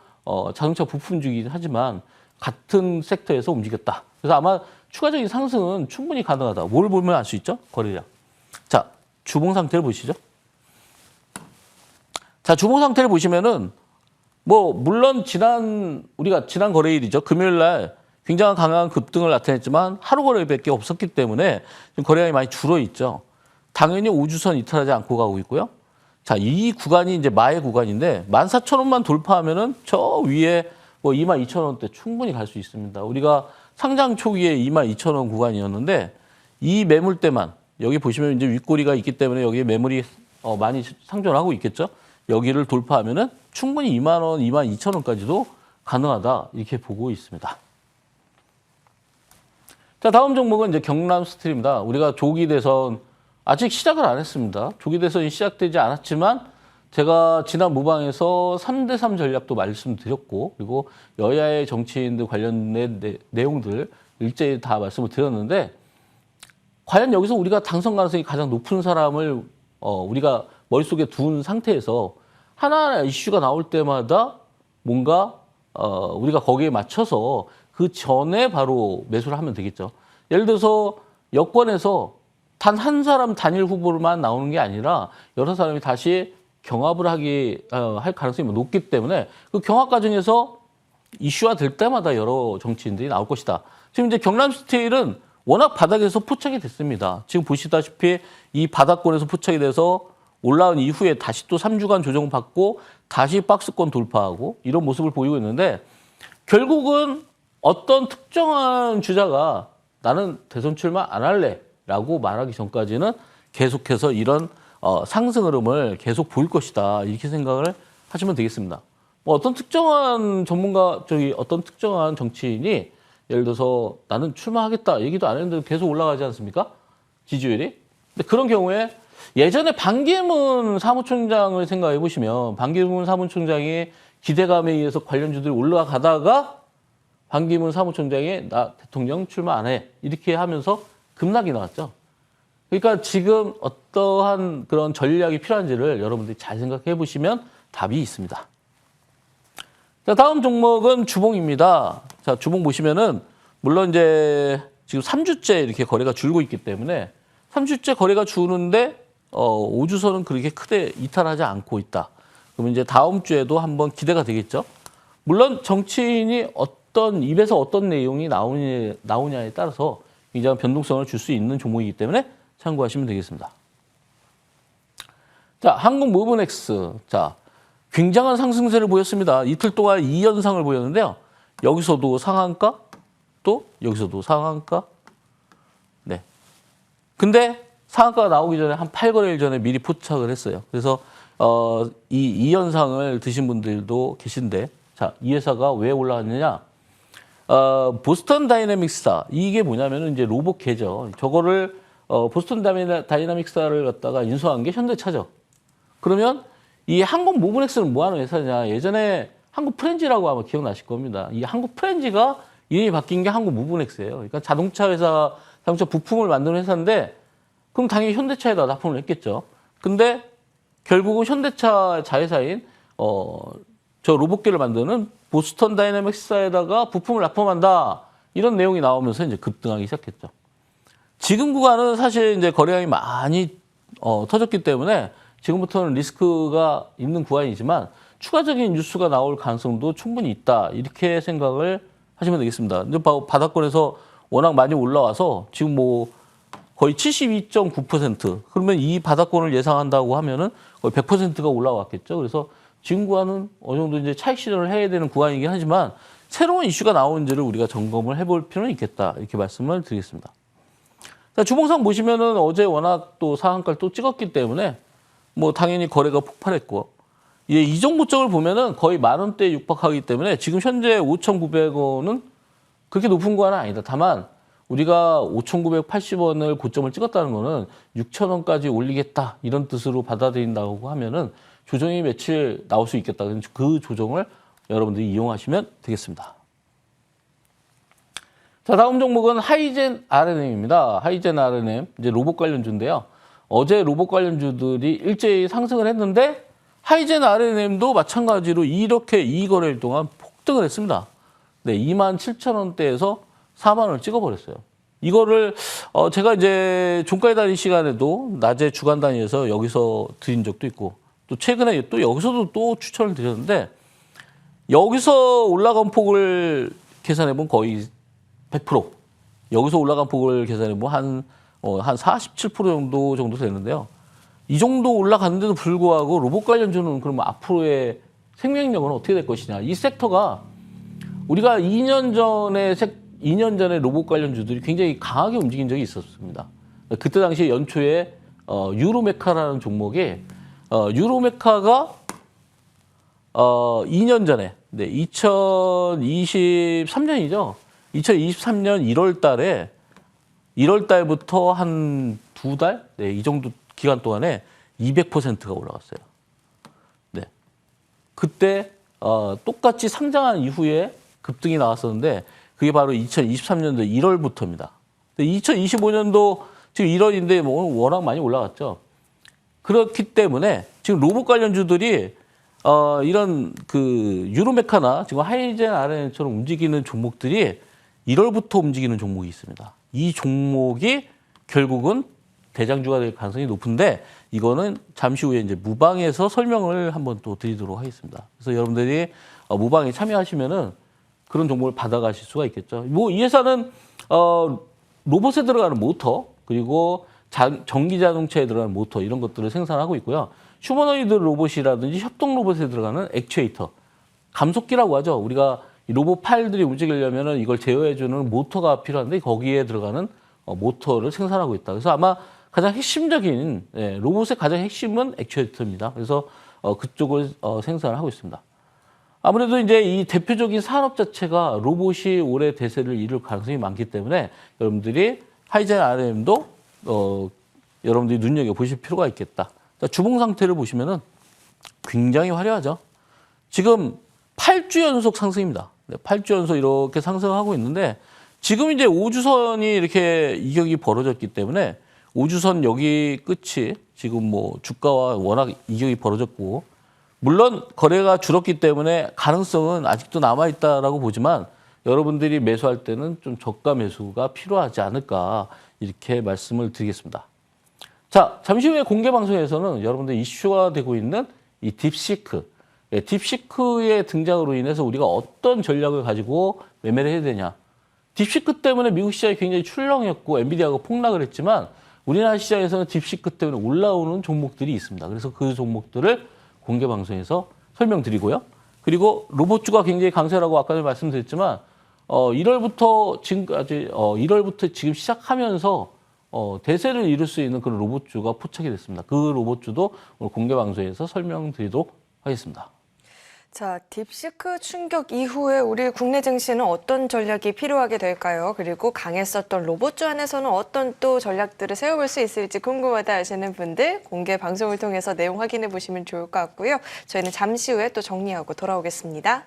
[SPEAKER 3] 자동차 부품주이긴 하지만 같은 섹터에서 움직였다. 그래서 아마 추가적인 상승은 충분히 가능하다. 뭘 보면 알 수 있죠? 거래량. 자, 주봉 상태를 보시죠. 자, 주봉 상태를 보시면은 뭐 물론 우리가 지난 거래일이죠. 금요일 날 굉장히 강한 급등을 나타냈지만 하루 거래밖에 없었기 때문에 지금 거래량이 많이 줄어 있죠. 당연히 5주선 이탈하지 않고 가고 있고요. 자, 이 구간이 이제 마의 구간인데 14,000원만 돌파하면은 저 위에 뭐 22,000원대 충분히 갈 수 있습니다. 우리가 상장 초기에 22,000원 구간이었는데 이 매물대만 여기 보시면 이제 윗꼬리가 있기 때문에 여기에 매물이 많이 상존하고 있겠죠. 여기를 돌파하면은 충분히 2만 원, 22,000원까지도 가능하다 이렇게 보고 있습니다. 자, 다음 종목은 이제 경남스틸입니다. 우리가 조기 대선 아직 시작을 안 했습니다. 조기 대선이 시작되지 않았지만 제가 지난 무방에서 3대3 전략도 말씀드렸고 그리고 여야의 정치인들 관련된 내용들 일제히 다 말씀을 드렸는데 과연 여기서 우리가 당선 가능성이 가장 높은 사람을 우리가 머릿속에 둔 상태에서 하나하나 이슈가 나올 때마다 뭔가 우리가 거기에 맞춰서 그 전에 바로 매수를 하면 되겠죠. 예를 들어서 여권에서 단 한 사람 단일 후보로만 나오는 게 아니라 여러 사람이 다시 경합을 할 가능성이 높기 때문에 그 경합 과정에서 이슈화 될 때마다 여러 정치인들이 나올 것이다. 지금 이제 경남스틸은 워낙 바닥에서 포착이 됐습니다. 지금 보시다시피 이 바닥권에서 포착이 돼서 올라온 이후에 다시 또 3주간 조정받고 다시 박스권 돌파하고 이런 모습을 보이고 있는데 결국은 어떤 특정한 주자가 나는 대선 출마 안 할래 라고 말하기 전까지는 계속해서 이런 상승 흐름을 계속 보일 것이다. 이렇게 생각을 하시면 되겠습니다. 뭐 어떤 특정한 어떤 특정한 정치인이 예를 들어서 나는 출마하겠다 얘기도 안 했는데 계속 올라가지 않습니까? 지지율이. 근데 그런 경우에 예전에 반기문 사무총장을 생각해 보시면 반기문 사무총장이 기대감에 의해서 관련주들이 올라가다가 반기문 사무총장이 나 대통령 출마 안 해. 이렇게 하면서 급락이 나왔죠. 그러니까 지금 어떠한 그런 전략이 필요한지를 여러분들이 잘 생각해 보시면 답이 있습니다. 자, 다음 종목은 주봉입니다. 자, 자, 주봉 보시면은 물론 이제 지금 3주째 이렇게 거래가 줄고 있기 때문에 3주째 거래가 주는데 5주선은 그렇게 크게 이탈하지 않고 있다. 그러면 이제 다음 주에도 한번 기대가 되겠죠. 물론 정치인이 어떤 입에서 어떤 내용이 나오냐에 따라서 굉장한 변동성을 줄 수 있는 종목이기 때문에 참고하시면 되겠습니다. 자, 한국 무브넥스. 자, 굉장한 상승세를 보였습니다. 이틀 동안 2연상을 보였는데요. 여기서도 상한가, 또 여기서도 상한가. 네. 근데 상한가가 나오기 전에 한 8거래일 전에 미리 포착을 했어요. 그래서 이 2연상을 드신 분들도 계신데, 자, 이 회사가 왜 올라왔느냐? 보스턴 다이내믹스사, 이게 뭐냐면은 이제 로봇개죠. 저거를 보스턴 다이내믹스사를 갖다가 인수한 게 현대차죠. 그러면 이 한국 무브넥스는 뭐 하는 회사냐? 예전에 한국 프렌지라고 아마 기억나실 겁니다. 이 한국 프렌지가 이름이 바뀐 게 한국 무브넥스예요. 그러니까 자동차 회사, 자동차 부품을 만드는 회사인데, 그럼 당연히 현대차에다 납품을 했겠죠. 근데 결국은 현대차 자회사인 저 로봇개를 만드는 보스턴 다이내믹스사에다가 부품을 납품한다. 이런 내용이 나오면서 이제 급등하기 시작했죠. 지금 구간은 사실 이제 거래량이 많이 터졌기 때문에 지금부터는 리스크가 있는 구간이지만 추가적인 뉴스가 나올 가능성도 충분히 있다. 이렇게 생각을 하시면 되겠습니다. 이제 바닥권에서 워낙 많이 올라와서 지금 뭐 거의 72.9%. 그러면 이 바닥권을 예상한다고 하면은 거의 100%가 올라왔겠죠. 그래서 지금 구간은 어느 정도 이제 차익 실현을 해야 되는 구간이긴 하지만 새로운 이슈가 나오는지를 우리가 점검을 해볼 필요는 있겠다. 이렇게 말씀을 드리겠습니다. 자, 주봉상 보시면은 어제 워낙 또 상한가를 또 찍었기 때문에 뭐 당연히 거래가 폭발했고, 예, 이종 고점을 보면은 거의 10,000원대에 육박하기 때문에 지금 현재 5,900원은 그렇게 높은 구간은 아니다. 다만 우리가 5,980원을 고점을 찍었다는 거는 6,000원까지 올리겠다 이런 뜻으로 받아들인다고 하면은 조정이 며칠 나올 수 있겠다. 그 조정을 여러분들이 이용하시면 되겠습니다. 자, 다음 종목은 하이젠 R&M입니다. 하이젠 R&M, 이제 로봇 관련주인데요. 어제 로봇 관련주들이 일제히 상승을 했는데 하이젠 R&M도 마찬가지로 이렇게 2거래일 동안 폭등을 했습니다. 네, 27,000원대에서 4만 원을 찍어버렸어요. 이거를 제가 이제 종가에 달린 시간에도 낮에 주간 단위에서 여기서 드린 적도 있고, 또 최근에 또 여기서도 또 추천을 드렸는데, 여기서 올라간 폭을 계산해보면 거의 100%, 여기서 올라간 폭을 계산해보면 한 47% 정도 되는데요. 이 정도 올라갔는데도 불구하고 로봇 관련주는 그러면 앞으로의 생명력은 어떻게 될 것이냐. 이 섹터가 우리가 2년 전에 로봇 관련주들이 굉장히 강하게 움직인 적이 있었습니다. 그때 당시에 연초에 유로메카라는 종목이 유로메카가 2년 전에, 네, 2023년이죠. 2023년 1월 달에 1월 달부터 한 2달? 네, 이 정도 기간 동안에 200%가 올라갔어요. 네. 그때 똑같이 상장한 이후에 급등이 나왔었는데 그게 바로 2023년도 1월부터입니다. 2025년도 지금 1월인데 뭐 워낙 많이 올라갔죠. 그렇기 때문에 지금 로봇 관련주들이 이런 그 유로메카나 지금 하이젠 R&M처럼 움직이는 종목들이 1월부터 움직이는 종목이 있습니다. 이 종목이 결국은 대장주가 될 가능성이 높은데 이거는 잠시 후에 이제 무방에서 설명을 한번 또 드리도록 하겠습니다. 그래서 여러분들이 무방에 참여하시면은 그런 정보를 받아가실 수가 있겠죠. 뭐 이 회사는 로봇에 들어가는 모터, 그리고 전기 자동차에 들어가는 모터 이런 것들을 생산하고 있고요. 휴머노이드 로봇이라든지 협동 로봇에 들어가는 액추에이터, 감속기라고 하죠. 우리가 이 로봇 팔들이 움직이려면 이걸 제어해주는 모터가 필요한데 거기에 들어가는 모터를 생산하고 있다. 그래서 아마 가장 핵심적인 로봇의 가장 핵심은 액추에이터입니다. 그래서 그쪽을 생산을 하고 있습니다. 아무래도 이제 이 대표적인 산업 자체가 로봇이 올해 대세를 이룰 가능성이 많기 때문에 여러분들이 하이젠 R&M도 여러분들이 눈여겨보실 필요가 있겠다. 자, 주봉 상태를 보시면은 굉장히 화려하죠. 지금 8주 연속 상승입니다. 네, 8주 연속 이렇게 상승하고 있는데 지금 이제 5주선이 이렇게 이격이 벌어졌기 때문에 5주선 여기 끝이 지금 뭐 주가와 워낙 이격이 벌어졌고, 물론 거래가 줄었기 때문에 가능성은 아직도 남아있다라고 보지만 여러분들이 매수할 때는 좀 저가 매수가 필요하지 않을까 이렇게 말씀을 드리겠습니다. 자, 잠시 후에 공개 방송에서는 여러분들 이슈가 되고 있는 이 딥시크, 딥시크의 등장으로 인해서 우리가 어떤 전략을 가지고 매매를 해야 되냐. 딥시크 때문에 미국 시장이 굉장히 출렁했고 엔비디아가 폭락을 했지만 우리나라 시장에서는 딥시크 때문에 올라오는 종목들이 있습니다. 그래서 그 종목들을 공개 방송에서 설명드리고요. 그리고 로봇주가 굉장히 강세라고 아까도 말씀드렸지만 1월부터 지금까지 1월부터 지금 시작하면서 대세를 이룰 수 있는 그런 로봇주가 포착이 됐습니다. 그 로봇주도 오늘 공개 방송에서 설명드리도록 하겠습니다.
[SPEAKER 1] 자, 딥시크 충격 이후에 우리 국내 증시는 어떤 전략이 필요하게 될까요? 그리고 강했었던 로봇주 안에서는 어떤 또 전략들을 세워볼 수 있을지 궁금하다 하시는 분들 공개 방송을 통해서 내용 확인해 보시면 좋을 것 같고요. 저희는 잠시 후에 또 정리하고 돌아오겠습니다.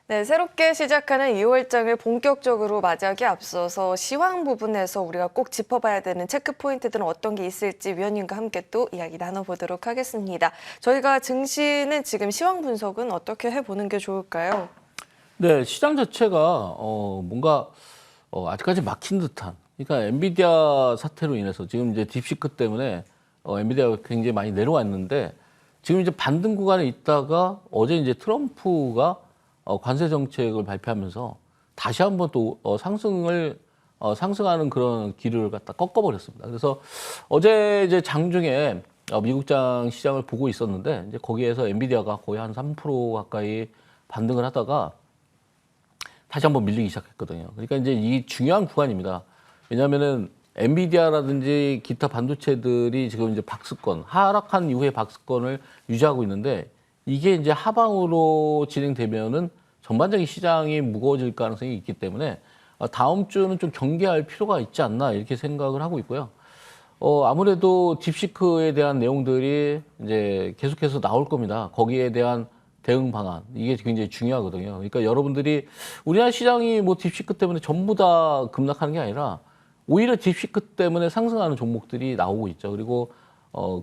[SPEAKER 1] 네, 새롭게 시작하는 2월장을 본격적으로 맞이하기 앞서서 시황 부분에서 우리가 꼭 짚어봐야 되는 체크 포인트들은 어떤 게 있을지 위원님과 함께 또 이야기 나눠보도록 하겠습니다. 저희가 증시는 지금 시황 분석은 어떻게 해보는 게 좋을까요?
[SPEAKER 3] 네, 시장 자체가 뭔가 아직까지 막힌 듯한. 그러니까 엔비디아 사태로 인해서 지금 이제 딥시크 때문에 엔비디아가 굉장히 많이 내려왔는데 지금 이제 반등 구간에 있다가 어제 이제 트럼프가 관세 정책을 발표하면서 다시 한번 또 상승하는 그런 기류를 갖다 꺾어버렸습니다. 그래서 어제 이제 장중에 미국장 시장을 보고 있었는데 이제 거기에서 엔비디아가 거의 한 3% 가까이 반등을 하다가 다시 한번 밀리기 시작했거든요. 그러니까 이제 이 중요한 구간입니다. 왜냐하면은 엔비디아라든지 기타 반도체들이 지금 이제 박스권, 하락한 이후에 박스권을 유지하고 있는데 이게 이제 하방으로 진행되면은 전반적인 시장이 무거워질 가능성이 있기 때문에 다음 주는 좀 경계할 필요가 있지 않나 이렇게 생각을 하고 있고요. 아무래도 딥시크에 대한 내용들이 이제 계속해서 나올 겁니다. 거기에 대한 대응 방안 이게 굉장히 중요하거든요. 그러니까 여러분들이 우리나라 시장이 뭐 딥시크 때문에 전부 다 급락하는 게 아니라 오히려 딥시크 때문에 상승하는 종목들이 나오고 있죠. 그리고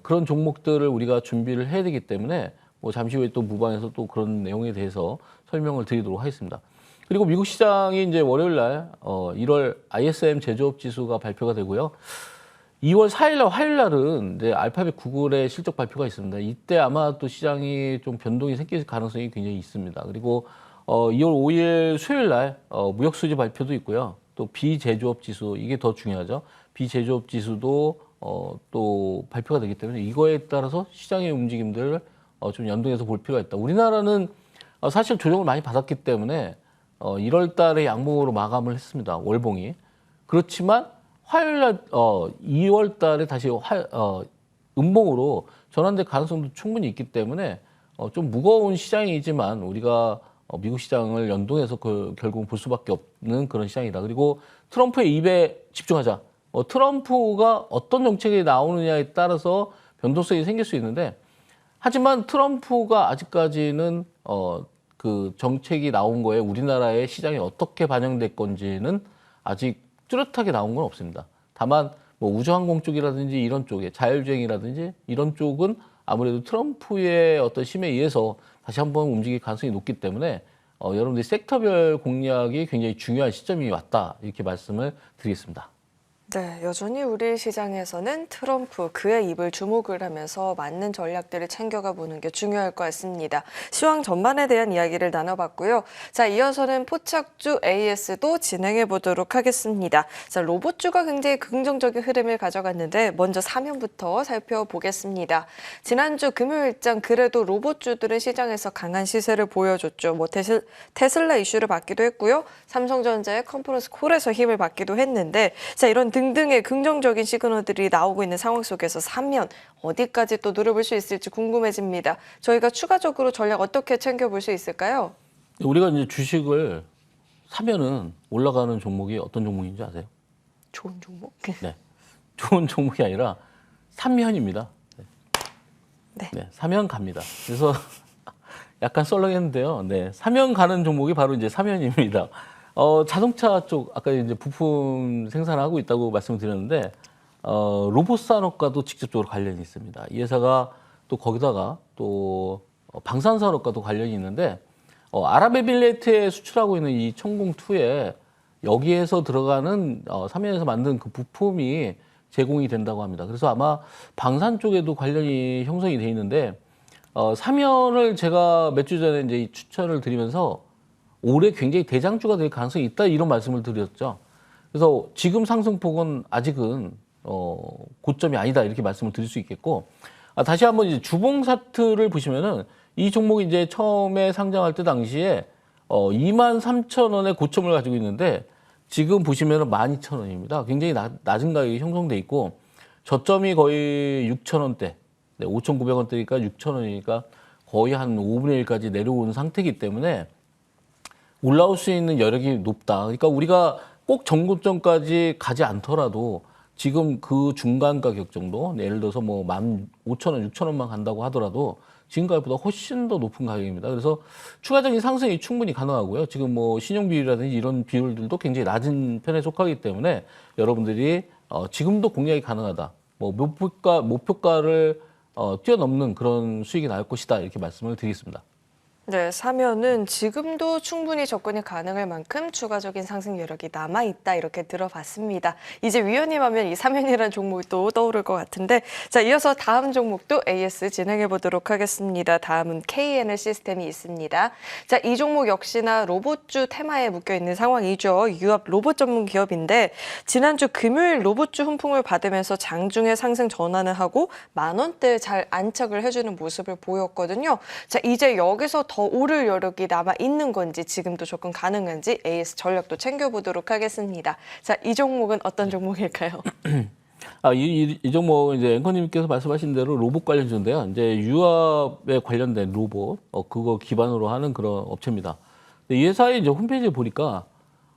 [SPEAKER 3] 그런 종목들을 우리가 준비를 해야 되기 때문에 뭐 잠시 후에 또 무방에서 또 그런 내용에 대해서 설명을 드리도록 하겠습니다. 그리고 미국 시장이 이제 월요일 날 1월 ISM 제조업 지수가 발표가 되고요. 2월 4일 날 화요일 날은 이제 알파벳 구글의 실적 발표가 있습니다. 이때 아마 또 시장이 좀 변동이 생길 가능성이 굉장히 있습니다. 그리고 2월 5일 수요일 날 무역 수지 발표도 있고요. 또 비제조업 지수 이게 더 중요하죠. 비제조업 지수도 또 발표가 되기 때문에 이거에 따라서 시장의 움직임들을 좀 연동해서 볼 필요가 있다. 우리나라는 사실 조정을 많이 받았기 때문에 1월 달에 양봉으로 마감을 했습니다. 월봉이. 그렇지만 화요일 날 2월 달에 다시 음봉으로 전환될 가능성도 충분히 있기 때문에 좀 무거운 시장이지만 우리가 미국 시장을 연동해서 결국 볼 수밖에 없는 그런 시장이다. 그리고 트럼프의 입에 집중하자. 트럼프가 어떤 정책이 나오느냐에 따라서 변동성이 생길 수 있는데 하지만 트럼프가 아직까지는 그 정책이 나온 거에 우리나라의 시장이 어떻게 반영될 건지는 아직 뚜렷하게 나온 건 없습니다. 다만 뭐 우주항공 쪽이라든지 이런 쪽에 자율주행이라든지 이런 쪽은 아무래도 트럼프의 어떤 힘에 의해서 다시 한번 움직일 가능성이 높기 때문에 여러분들이 섹터별 공략이 굉장히 중요한 시점이 왔다 이렇게 말씀을 드리겠습니다.
[SPEAKER 1] 네, 여전히 우리 시장에서는 트럼프 그의 입을 주목을 하면서 맞는 전략들을 챙겨가 보는 게 중요할 것 같습니다. 시황 전반에 대한 이야기를 나눠봤고요. 자, 이어서는 포착주 AS도 진행해 보도록 하겠습니다. 자, 로봇주가 굉장히 긍정적인 흐름을 가져갔는데 먼저 사면부터 살펴보겠습니다. 지난주 금요일장 그래도 로봇주들은 시장에서 강한 시세를 보여줬죠. 뭐 테슬라 이슈를 받기도 했고요. 삼성전자의 컨퍼런스 콜에서 힘을 받기도 했는데 자, 이런 등등의 긍정적인 시그널들이 나오고 있는 상황 속에서 사면 어디까지 또 노려볼 수 있을지 궁금해집니다. 저희가 추가적으로 전략 어떻게 챙겨볼 수 있을까요?
[SPEAKER 3] 우리가 이제 주식을 사면은 올라가는 종목이 어떤 종목인지 아세요?
[SPEAKER 1] 좋은 종목?
[SPEAKER 3] 네. 좋은 종목이 아니라 삼면입니다.
[SPEAKER 1] 네.
[SPEAKER 3] 네, 사면 갑니다. 그래서 약간 썰렁했는데요. 네, 사면 가는 종목이 바로 이제 사면입니다. 자동차 쪽 아까 이제 부품 생산하고 있다고 말씀드렸는데 로봇 산업과도 직접적으로 관련이 있습니다. 이 회사가 또 거기다가 또 방산 산업과도 관련이 있는데 아랍에미레이트에 수출하고 있는 이 천공2에 여기에서 들어가는 사면에서 만든 그 부품이 제공이 된다고 합니다. 그래서 아마 방산 쪽에도 관련이 형성이 돼 있는데 사면을 제가 몇 주 전에 이제 추천을 드리면서 올해 굉장히 대장주가 될 가능성이 있다 이런 말씀을 드렸죠. 그래서 지금 상승폭은 아직은 고점이 아니다 이렇게 말씀을 드릴 수 있겠고 다시 한번 이제 주봉 차트를 보시면은 이 종목이 이제 처음에 상장할 때 당시에 23,000원의 고점을 가지고 있는데 지금 보시면은 12,000원입니다. 굉장히 낮은 가격이 형성돼 있고 저점이 거의 6,000원대, 네, 5,900원대니까 6,000원이니까 거의 한 5분의 1까지 내려온 상태이기 때문에 올라올 수 있는 여력이 높다. 그러니까 우리가 꼭 정고점까지 가지 않더라도 지금 그 중간 가격 정도, 예를 들어서 뭐 15,000원, 6,000원만 간다고 하더라도 지금 가격보다 훨씬 더 높은 가격입니다. 그래서 추가적인 상승이 충분히 가능하고요. 지금 뭐 신용 비율이라든지 이런 비율들도 굉장히 낮은 편에 속하기 때문에 여러분들이 지금도 공략이 가능하다. 뭐 목표가를 뛰어넘는 그런 수익이 나올 것이다. 이렇게 말씀을 드리겠습니다.
[SPEAKER 1] 네, 사면은 지금도 충분히 접근이 가능할 만큼 추가적인 상승 여력이 남아있다 이렇게 들어봤습니다. 이제 위원님 하면 이 사면이라는 종목이 또 떠오를 것 같은데 자, 이어서 다음 종목도 AS 진행해 보도록 하겠습니다. 다음은 KNL 시스템이 있습니다. 자, 이 종목 역시나 로봇주 테마에 묶여있는 상황이죠. 유압 로봇 전문 기업인데 지난주 금요일 로봇주 훈풍을 받으면서 장중에 상승 전환을 하고 10,000원대에 잘 안착을 해주는 모습을 보였거든요. 자, 이제 여기서 더 오를 여력이 남아 있는 건지 지금도 접근 가능한지 AS 전략도 챙겨보도록 하겠습니다. 자, 이 종목은 어떤 종목일까요?
[SPEAKER 3] 이 종목 이제 앵커님께서 말씀하신 대로 로봇 관련주인데요. 이제 유압에 관련된 로봇 그거 기반으로 하는 그런 업체입니다. 근데 이 회사의 이제 홈페이지에 보니까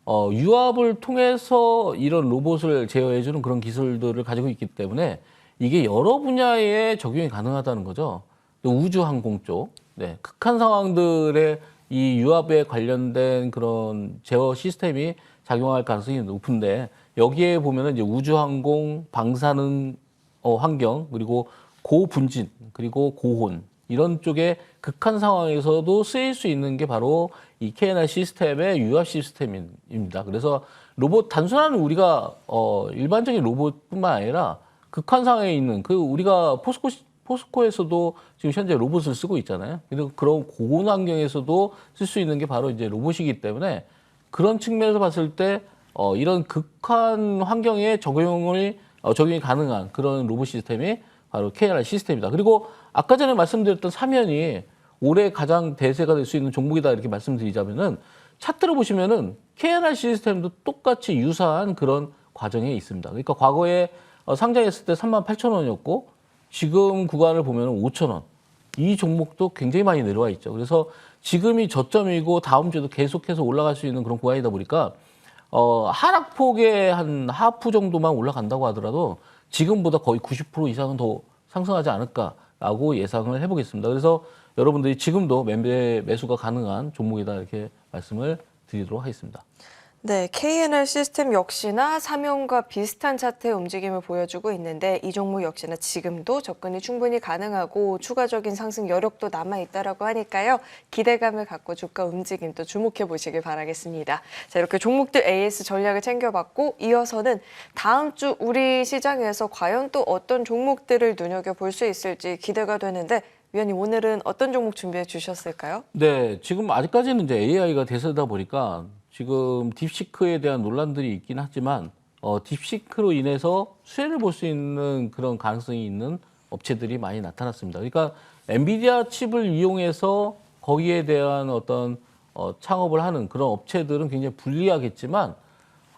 [SPEAKER 3] 유압을 통해서 이런 로봇을 제어해주는 그런 기술들을 가지고 있기 때문에 이게 여러 분야에 적용이 가능하다는 거죠. 우주 항공 쪽, 네, 극한 상황들의 이 유압에 관련된 그런 제어 시스템이 작용할 가능성이 높은데 여기에 보면은 이제 우주항공, 방사능 환경 그리고 고분진 그리고 고혼 이런 쪽에 극한 상황에서도 쓰일 수 있는 게 바로 이 KNR 시스템의 유압 시스템입니다. 그래서 로봇 단순한 우리가 일반적인 로봇뿐만 아니라 극한 상황에 있는 그 우리가 포스코에서도 지금 현재 로봇을 쓰고 있잖아요. 그리고 그런 고온 환경에서도 쓸 수 있는 게 바로 이제 로봇이기 때문에 그런 측면에서 봤을 때 이런 극한 환경에 적용이 가능한 그런 로봇 시스템이 바로 KNR 시스템이다. 그리고 아까 전에 말씀드렸던 사면이 올해 가장 대세가 될 수 있는 종목이다 이렇게 말씀드리자면은 차트를 보시면은 KNR 시스템도 똑같이 유사한 그런 과정에 있습니다. 그러니까 과거에 상장했을 때 38,000원이었고 지금 구간을 보면 5,000원. 이 종목도 굉장히 많이 내려와 있죠. 그래서 지금이 저점이고 다음 주에도 계속해서 올라갈 수 있는 그런 구간이다 보니까 하락폭의 한 하프 정도만 올라간다고 하더라도 지금보다 거의 90% 이상은 더 상승하지 않을까라고 예상을 해보겠습니다. 그래서 여러분들이 지금도 매수가 가능한 종목이다 이렇게 말씀을 드리도록 하겠습니다.
[SPEAKER 1] 네, KNR 시스템 역시나 사면과 비슷한 차트의 움직임을 보여주고 있는데 이 종목 역시나 지금도 접근이 충분히 가능하고 추가적인 상승 여력도 남아있다라고 하니까요. 기대감을 갖고 주가 움직임 또 주목해 보시길 바라겠습니다. 자, 이렇게 종목들 AS 전략을 챙겨봤고 이어서는 다음 주 우리 시장에서 과연 또 어떤 종목들을 눈여겨볼 수 있을지 기대가 되는데 위원님 오늘은 어떤 종목 준비해 주셨을까요?
[SPEAKER 3] 네, 지금 아직까지는 이제 AI가 대세다 보니까 지금 딥시크에 대한 논란들이 있긴 하지만 딥시크로 인해서 수혜를 볼 수 있는 그런 가능성이 있는 업체들이 많이 나타났습니다. 그러니까 엔비디아 칩을 이용해서 거기에 대한 어떤 창업을 하는 그런 업체들은 굉장히 불리하겠지만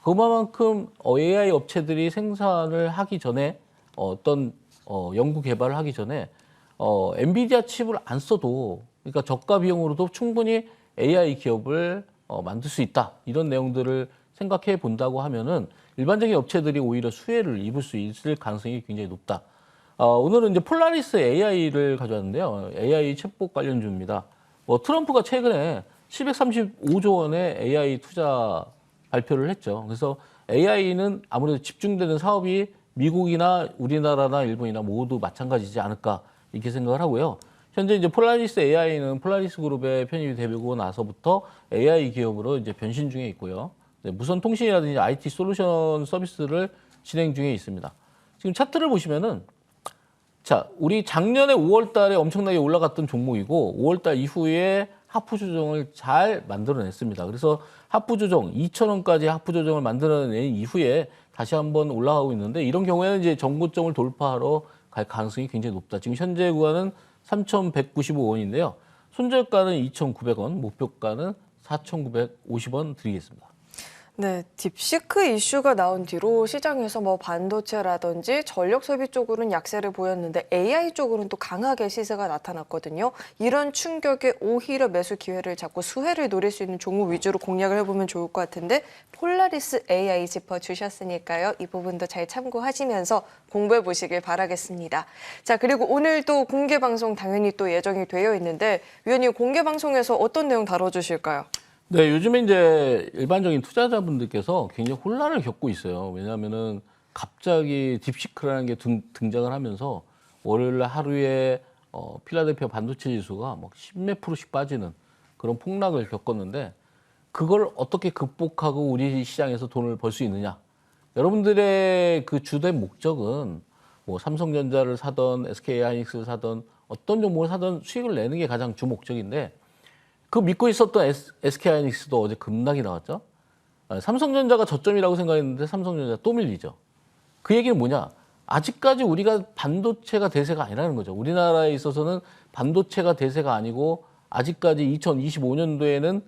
[SPEAKER 3] 그만큼 AI 업체들이 생산을 하기 전에 어떤 연구 개발을 하기 전에 엔비디아 칩을 안 써도 그러니까 저가 비용으로도 충분히 AI 기업을 만들 수 있다. 이런 내용들을 생각해 본다고 하면은 일반적인 업체들이 오히려 수혜를 입을 수 있을 가능성이 굉장히 높다. 오늘은 이제 폴라리스 AI를 가져왔는데요. AI 챗봇 관련주입니다. 트럼프가 최근에 735조 원의 AI 투자 발표를 했죠. 그래서 AI는 아무래도 집중되는 사업이 미국이나 우리나라나 일본이나 모두 마찬가지지 않을까 이렇게 생각을 하고요. 현재 이제 폴라리스 AI는 폴라리스 그룹에 편입이 되고 나서부터 AI 기업으로 이제 변신 중에 있고요. 무선 통신이라든지 IT 솔루션 서비스를 진행 중에 있습니다. 지금 차트를 보시면은 자, 우리 작년에 5월 달에 엄청나게 올라갔던 종목이고 5월 달 이후에 하프 조정을 잘 만들어냈습니다. 그래서 하프 조정 2,000원까지 하프 조정을 만들어낸 이후에 다시 한번 올라가고 있는데 이런 경우에는 이제 정고점을 돌파하러 갈 가능성이 굉장히 높다. 지금 현재 구간은 3,195원인데요. 손절가는 2,900원, 목표가는 4,950원 드리겠습니다.
[SPEAKER 1] 네, 딥시크 이슈가 나온 뒤로 시장에서 뭐 반도체라든지 전력 소비 쪽으로는 약세를 보였는데 AI 쪽으로는 또 강하게 시세가 나타났거든요. 이런 충격에 오히려 매수 기회를 잡고 수혜를 노릴 수 있는 종목 위주로 공략을 해보면 좋을 것 같은데 폴라리스 AI 짚어주셨으니까요. 이 부분도 잘 참고하시면서 공부해 보시길 바라겠습니다. 자, 그리고 오늘도 공개 방송 당연히 또 예정이 되어 있는데 위원님 공개 방송에서 어떤 내용 다뤄주실까요?
[SPEAKER 3] 네, 요즘에 이제 일반적인 투자자분들께서 굉장히 혼란을 겪고 있어요. 왜냐하면은 갑자기 딥시크라는 게 등장을 하면서 월요일 하루에 필라델피아 반도체 지수가 막 10몇 %씩 빠지는 그런 폭락을 겪었는데 그걸 어떻게 극복하고 우리 시장에서 돈을 벌 수 있느냐? 여러분들의 그 주된 목적은 뭐 삼성전자를 사던 SK하이닉스를 사던 어떤 종목을 사던 수익을 내는 게 가장 주 목적인데 그 믿고 있었던 SK하이닉스도 어제 급락이 나왔죠. 삼성전자가 저점이라고 생각했는데 삼성전자 또 밀리죠. 그 얘기는 뭐냐? 아직까지 우리가 반도체가 대세가 아니라는 거죠. 우리나라에 있어서는 반도체가 대세가 아니고 아직까지 2025년도에는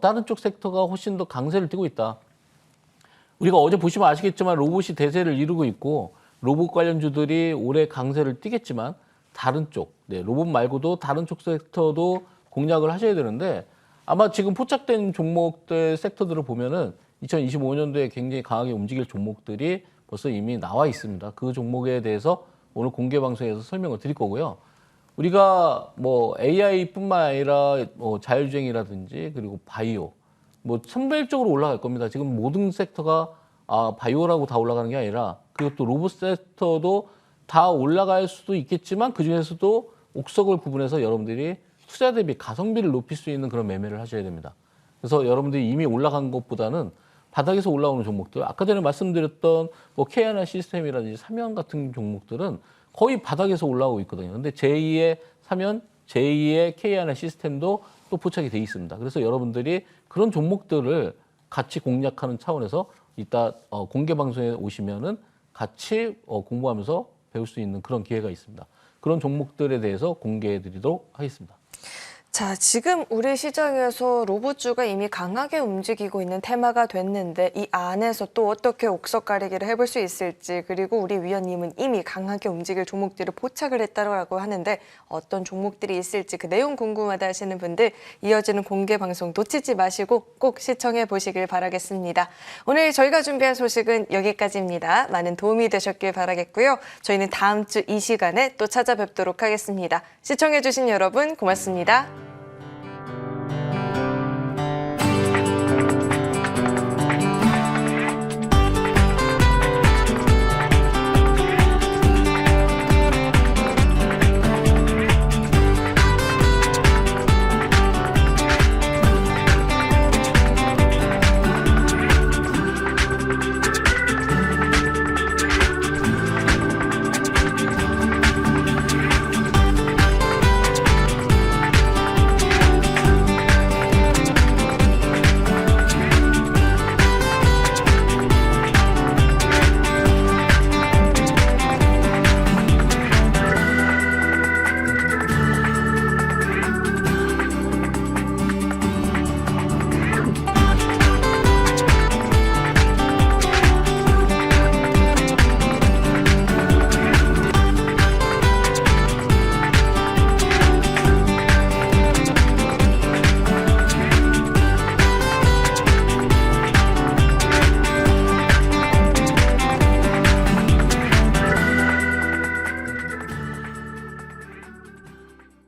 [SPEAKER 3] 다른 쪽 섹터가 훨씬 더 강세를 띠고 있다. 우리가 어제 보시면 아시겠지만 로봇이 대세를 이루고 있고 로봇 관련주들이 올해 강세를 띠겠지만 다른 쪽, 로봇 말고도 다른 쪽 섹터도 공략을 하셔야 되는데 아마 지금 포착된 종목들 섹터들을 보면은 2025년도에 굉장히 강하게 움직일 종목들이 벌써 이미 나와 있습니다. 그 종목에 대해서 오늘 공개 방송에서 설명을 드릴 거고요. 우리가 뭐 AI뿐만 아니라 뭐 자율주행이라든지 그리고 바이오 뭐 선별적으로 올라갈 겁니다. 지금 모든 섹터가 바이오라고 다 올라가는 게 아니라 그리고 또 로봇 섹터도 다 올라갈 수도 있겠지만 그 중에서도 옥석을 구분해서 여러분들이 투자 대비 가성비를 높일 수 있는 그런 매매를 하셔야 됩니다. 그래서 여러분들이 이미 올라간 것보다는 바닥에서 올라오는 종목들, 아까 전에 말씀드렸던 뭐 K하나 시스템이라든지 삼연 같은 종목들은 거의 바닥에서 올라오고 있거든요. 근데 제2의 삼연, 제2의 K하나 시스템도 또 포착이 돼 있습니다. 그래서 여러분들이 그런 종목들을 같이 공략하는 차원에서 이따 공개 방송에 오시면은 같이 공부하면서 배울 수 있는 그런 기회가 있습니다. 그런 종목들에 대해서 공개해 드리도록 하겠습니다.
[SPEAKER 1] 자, 지금 우리 시장에서 로봇주가 이미 강하게 움직이고 있는 테마가 됐는데 이 안에서 또 어떻게 옥석 가리기를 해볼 수 있을지 그리고 우리 위원님은 이미 강하게 움직일 종목들을 포착을 했다고 하는데 어떤 종목들이 있을지 그 내용 궁금하다 하시는 분들 이어지는 공개 방송 놓치지 마시고 꼭 시청해 보시길 바라겠습니다. 오늘 저희가 준비한 소식은 여기까지입니다. 많은 도움이 되셨길 바라겠고요. 저희는 다음 주 이 시간에 또 찾아뵙도록 하겠습니다. 시청해 주신 여러분 고맙습니다.